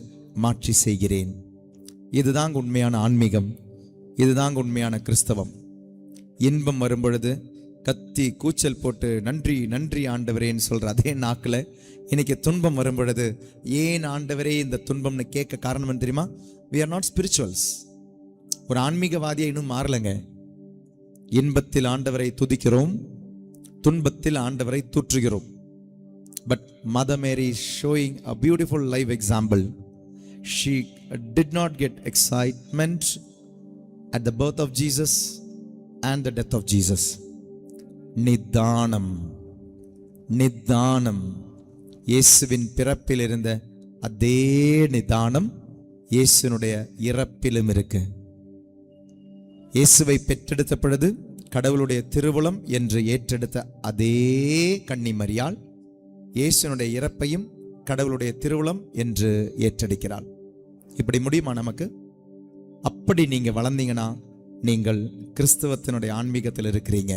மாற்றி செய்கிறேன். இதுதாங்க உண்மையான ஆன்மீகம், இதுதாங்க உண்மையான கிறிஸ்தவம். இன்பம் வரும்பொழுது கத்தி கூச்சல் போட்டு நன்றி நன்றி ஆண்டவரேன்னு சொல்ற அதே நாக்கில் இன்னைக்கு துன்பம் வரும்பொழுது ஏன் ஆண்டவரே இந்த துன்பம்னு கேட்க காரணம் தெரியுமா? we are not spirituals. ஒரு ஆன்மீகவாதியை இன்னும் மாறலைங்க. இன்பத்தில் ஆண்டவரை துதிக்கிறோம், துன்பத்தில் ஆண்டவரை தூற்றுகிறோம். But Mother Mary is showing a beautiful life example. She did not get excitement at the birth of Jesus and the death of Jesus. நிதானம், நிதானம். இயேசுவின் பிறப்பில் இருந்த அதே நிதானம் இயேசுனுடைய இறப்பிலும் இருக்கு. இயேசுவை பெற்றெடுத்த பொழுது கடவுளுடைய திருவுளம் என்று ஏற்றெடுத்த அதே கன்னி மரியாள் இயேசுனுடைய இறப்பையும் கடவுளுடைய திருவுளம் என்று ஏற்றெடுக்கிறாள். இப்படி முடியுமா நமக்கு? அப்படி நீங்க வளர்ந்தீங்கன்னா நீங்கள் கிறிஸ்தவத்தினுடைய ஆன்மீகத்தில் இருக்கிறீங்க.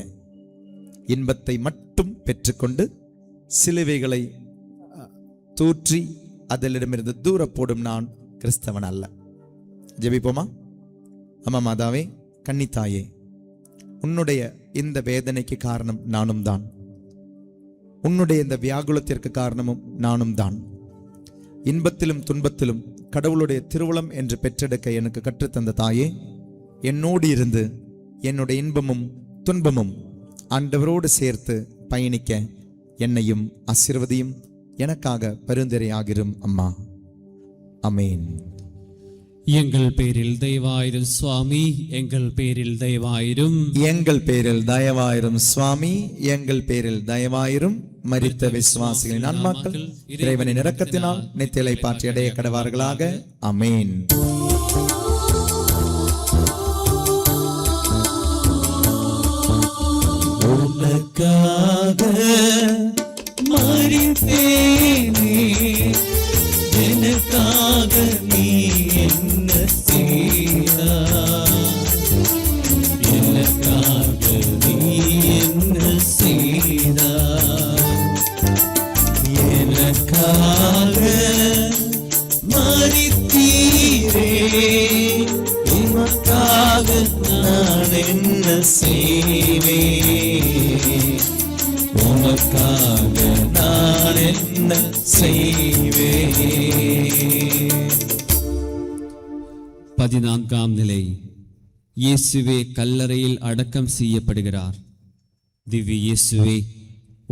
இன்பத்தை மட்டும் பெற்றுக்கொண்டு சிலுவைகளை தூற்றி அதிலிடமிருந்து தூர போடும் நான் கிறிஸ்தவன் அல்ல. ஜெபிப்போமா? அம்மா மாதாவே, கன்னித்தாயே, உன்னுடைய இந்த வேதனைக்கு காரணம் நானும் தான், உன்னுடைய இந்த வியாகுலத்திற்கு காரணமும் நானும் தான். இன்பத்திலும் துன்பத்திலும் கடவுளுடைய திருவுளம் என்று பெற்றெடுக்க எனக்கு கற்றுத்தந்த தாயே, என்னோடு இருந்து என்னுடைய இன்பமும் துன்பமும் ஆண்டவரோடு சேர்த்து பயணிக்க என்னையும் ஆசீர்வதியும், எனக்காக பரிந்துரையாகிரும் அம்மா. அமேன். எங்கள் பேரில் தயவாயிரும் சுவாமி, எங்கள் பேரில் தயவாயிரும். எங்கள் பேரில் தயவாயிரும் சுவாமி, எங்கள் பேரில் தயவாயிரும். மரித்த விசுவாசிகளின் ஆன்மாக்கள் இறைவனின் இரக்கத்தினால் நித்திய பாற்றி அடைய கடவார்களாக. அமேன். உனக்காக மரித்தேனே, எனக்காக நீ என்ன செய்தாய்? எனக்காக நீ என்ன செய்தாய்? என்ன செய்வேன், உமக்காக நான் என்ன செய்வேன். 14ஆம் நிலை. இயேசுவே கல்லறையில் அடக்கம் செய்யப்படுகிறார். திவ்ய இயேசுவே,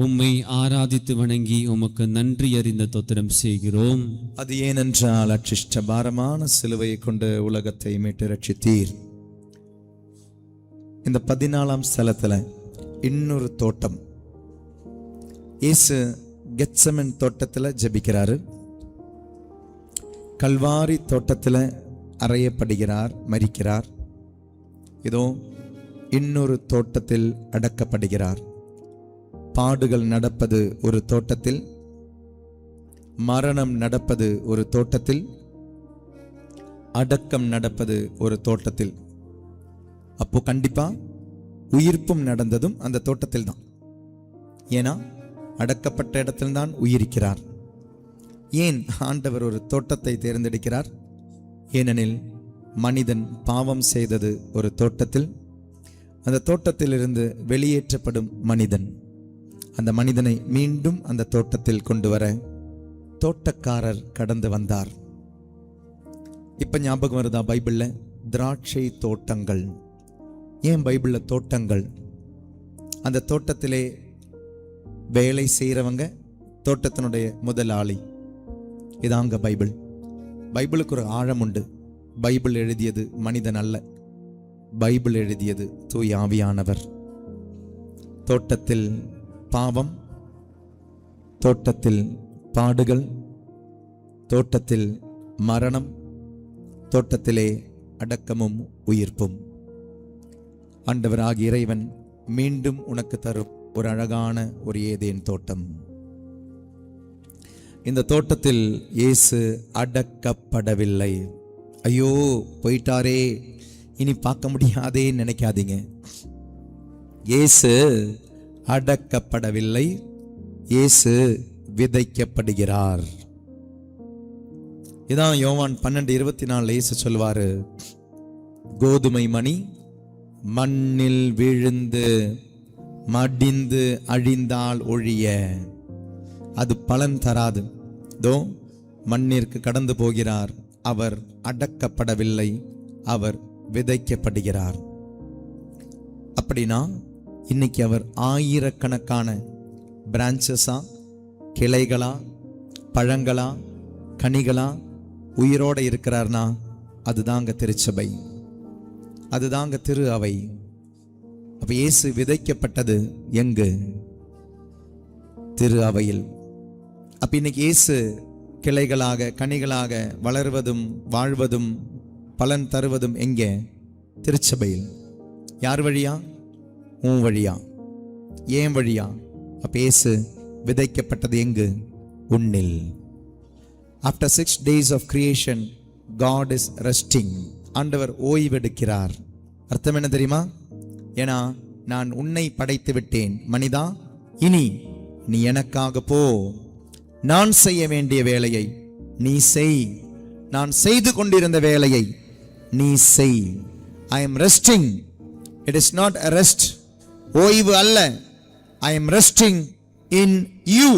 உம்மை ஆராதித்து வணங்கி உமக்கு நன்றி அறிந்த தோத்திரம் செய்கிறோம். அது ஏனென்றால் அச்சிஷ்ட பாரமான சிலுவையை கொண்டு உலகத்தை மீட்டு ரட்சித்தீர். இந்த 14ஆம் ஸ்தலத்துல இன்னொரு தோட்டம். இயேசு கெத்செமன் தோட்டத்துல ஜெபிக்கிறாரு. கல்வாரி தோட்டத்துல அறையப்படுகிறார், மரிக்கிறார். இதோ இன்னொரு தோட்டத்தில் அடக்கப்படுகிறார். பாடுகள் நடப்பது ஒரு தோட்டத்தில், மரணம் நடப்பது ஒரு தோட்டத்தில், அடக்கம் நடப்பது ஒரு தோட்டத்தில். அப்போ கண்டிப்பா உயிர்ப்பும் நடந்ததும் அந்த தோட்டத்தில் தான். ஏன்னா அடக்கப்பட்ட இடத்தில்தான் உயிர்க்கிறார். ஏன் ஆண்டவர் ஒரு தோட்டத்தை தேர்ந்தெடுக்கிறார்? ஏனெனில் மனிதன் பாவம் செய்தது ஒரு தோட்டத்தில். அந்த தோட்டத்திலிருந்து வெளியேற்றப்படும் மனிதன், அந்த மனிதனை மீண்டும் அந்த தோட்டத்தில் கொண்டு வர தோட்டக்காரர் கடந்து வந்தார். இப்ப ஞாபகம் வருதா பைபிள்ல திராட்சை தோட்டங்கள்? ஏன் பைபிள்ல தோட்டங்கள்? அந்த தோட்டத்திலே வேலை செய்கிறவங்க தோட்டத்தினுடைய முதலாளி. இதாங்க பைபிள். பைபிளுக்கு ஒரு ஆழம் உண்டு. பைபிள் எழுதியது மனிதன் அல்ல, பைபிள் எழுதியது தூய ஆவியானவர். தோட்டத்தில் பாவம், தோட்டத்தில் பாடுகள், தோட்டத்தில் மரணம், தோட்டத்திலே அடக்கமும் உயிர்ப்பும். ஆண்டவராகிய இறைவன் மீண்டும் உனக்கு தரும் ஒரு அழகான ஒரு ஏதேன் தோட்டம். இந்த தோட்டத்தில் இயேசு அடக்கப்படவில்லை. ஐயோ போயிட்டாரே, இனி பார்க்க முடியாதே நினைக்காதீங்க. இயேசு அடக்கப்படவில்லை, இயேசு விதைக்கப்படுகிறார். இதான் யோவான் 12:24 இயேசு சொல்வாரு, கோதுமை மணி மண்ணில் விழுந்து மடிந்து அழிந்தால் ஒழிய அது பலன் தராது. தோ மண்ணிற்கு கடந்து போகிறார். அவர் அடக்கப்படவில்லை, அவர் விதைக்கப்படுகிறார். அப்படின்னா இன்னைக்கு அவர் ஆயிரக்கணக்கான பிரான்ச்சஸா, கிளைகளா, பழங்களா, கனிகளா உயிரோட இருக்கிறார்னா அதுதாங்க திருச்சபை, அதுதாங்க திரு அவை. அப்ப இயேசு விதைக்கப்பட்டது எங்கு? திரு அவையில். அப்ப இன்னைக்கு இயேசு கிளைகளாக கனிகளாக வளர்வதும் வாழ்வதும் பலன் தருவதும் எங்கே? திருச்சபையில். யார் வழியா? உன் வழியா, ஏன் வழியா? அப்ப இயேசு விதைக்கப்பட்டது எங்கு? உன்னில். After 6 days of creation, God is resting. ஆண்டவர் ஓய்வெடுக்கிறார். அர்த்தம் என்ன தெரியுமா? ஏன்னா நான் உன்னை படைத்து விட்டேன் மனிதா, இனி நீ எனக்காக போ. நான் செய்ய வேண்டிய வேலையை நீ செய். நான் செய்து கொண்டிருந்த வேலையை நீ செய். I am resting. It is not a rest. ஓய்வு அல்ல. I am resting in you.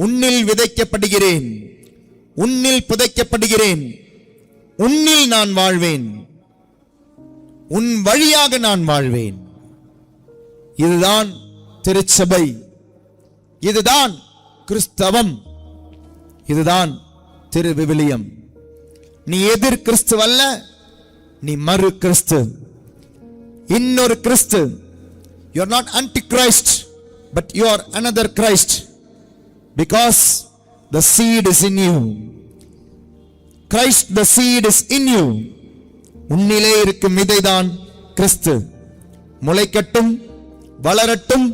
உன்னில் விதைக்கப்படுகிறேன், உன்னில் புதைக்கப்படுகிறேன், உன்னில் நான் வாழ்வேன், உன் வழியாக நான் வாழ்வேன். இதுதான் திருச்சபை, இதுதான் கிறிஸ்தவம், இதுதான் திரு விவிலியம். நீ எதிர் கிறிஸ்து அல்ல, நீ மறு கிறிஸ்து, இன்னொரு கிறிஸ்து. You are not antichrist, but you are another Christ, because the seed is in you. Christ the seed is in you. உன்னிலே இருக்கும் விதைதான் கிறிஸ்து. முளைக்கட்டும், வளரட்டும்,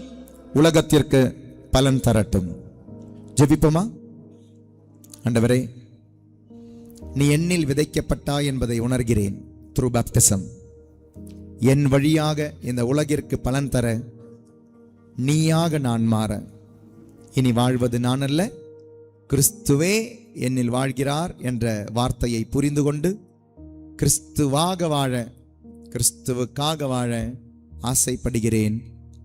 உலகத்திற்கு பலன் தரட்டும். ஜெபிப்போமா? ஆண்டவரே, நீ என்னில் விதைக்கப்பட்டாய் என்பதை உணர்கிறேன். த்ரூ பேப்டிசம் என் வழியாக இந்த உலகிற்கு பலன் தர, நீயாக நான் மாற, இனி வாழ்வது நான் அல்ல, கிறிஸ்துவே என்னில் வாழ்கிறார் என்ற வார்த்தையை புரிந்து கொண்டு கிறிஸ்துவாக வாழ, கிறிஸ்துவுக்காக வாழ ஆசைப்படுகிறேன்.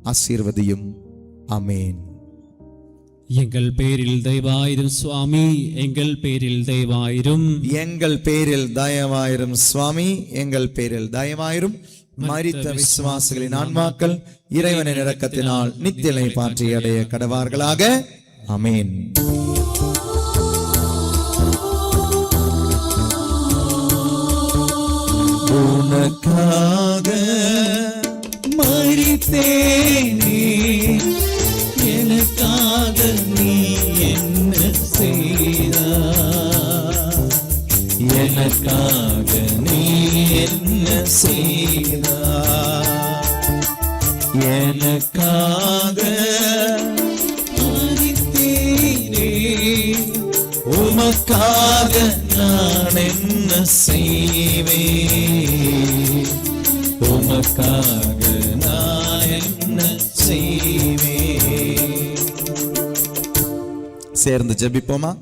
ஆசீர்வதியும். ஆமேன். எங்கள் பேரில் தயவாயிரும் சுவாமி, எங்கள் பேரில் தயவாயிரும். எங்கள் பேரில் தயவாயிரும் சுவாமி, எங்கள் பேரில் தயவாயிரும். மரித்த விசுவாசிகளின் ஆன்மாக்கள் இறைவனின் இரக்கத்தினால் நித்தியலை பாற்றி அடைய கடவார்களாக. ஆமேன். உனக்காக மரித்தேனே, எனக்காக நீ என்ன செய்தாய்? எனக்காக நீ என்ன செய்தாய்? எனக்காக மரித்தேனே, உமக்காக நான் என்ன செய்வேன்? உமக்காக நான் என்ன செய்வேன்? சேர்ந்து ஜெபிப்போமா?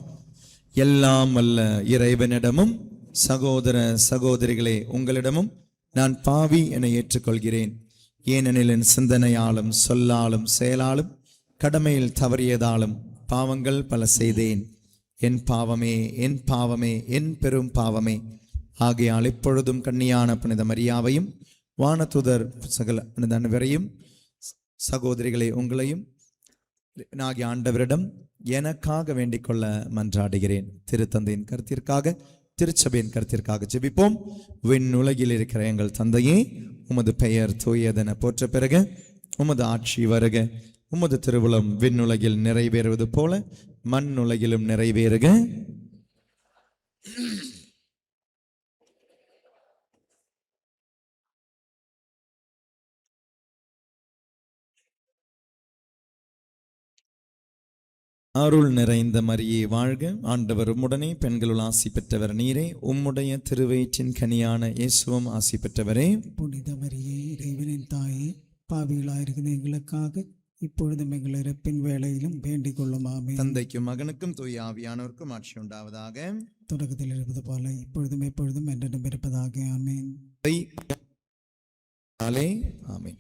எல்லாம் வல்ல இறைவனிடமும் சகோதர சகோதரிகளே உங்களிடமும் நான் பாவி என ஏற்றுக்கொள்கிறேன். ஏனெனில் என் சிந்தனையாலும் சொல்லாலும் செயலாலும் கடமையில் தவறியதாலும் பாவங்கள் பல செய்தேன். என் பாவமே, என் பாவமே, என் பெரும் பாவமே. ஆகையால் இப்பொழுதும் கன்னியான புனித மரியாவையும் வானதுதர் சகல அனைவரையும் சகோதரிகளை உங்களையும் ஆகிய ஆண்டவரிடம் எனக்காக வேண்டிக் கொள்ள மன்றாடுகிறேன். திருத்தந்தையின் கருத்திற்காக, திருச்சபையின் கருத்திற்காக ஜெபிப்போம். விண்ணுலகில் இருக்கிற எங்கள் தந்தையே, உமது பெயர் தூயதென போற்ற பெறுக. உமது ஆட்சி வருக. உமது திருவுளம் விண்ணுலகில் நிறைவேறுவது போல மண்ணுலகிலும் நிறைவேறுக. அருள் நிறைந்த மரியே வாழ்க. ஆண்டவர் உம்முடனே, பெண்களுள் ஆசி பெற்றவர் நீரே. உம்முடைய திருவயிற்றின் கனியான இயேசுவும் ஆசி பெற்றவரே. புனித மரியே, இறைவனின் தாயே, பாவிகளாயிருக்கிற எங்களுக்காக இப்பொழுதும் எங்கள் இறப்பின் வேளையிலும் வேண்டிக் கொள்ளும். ஆமென். தந்தைக்கும் மகனுக்கும் தூய ஆவியானவருக்கும் ஆட்சி உண்டாவதாக. தொடக்கத்தில் இருப்பது போல இப்பொழுதும் எப்பொழுதும் என்றென்றும் இருப்பதாக. ஆமென். ஆமென்.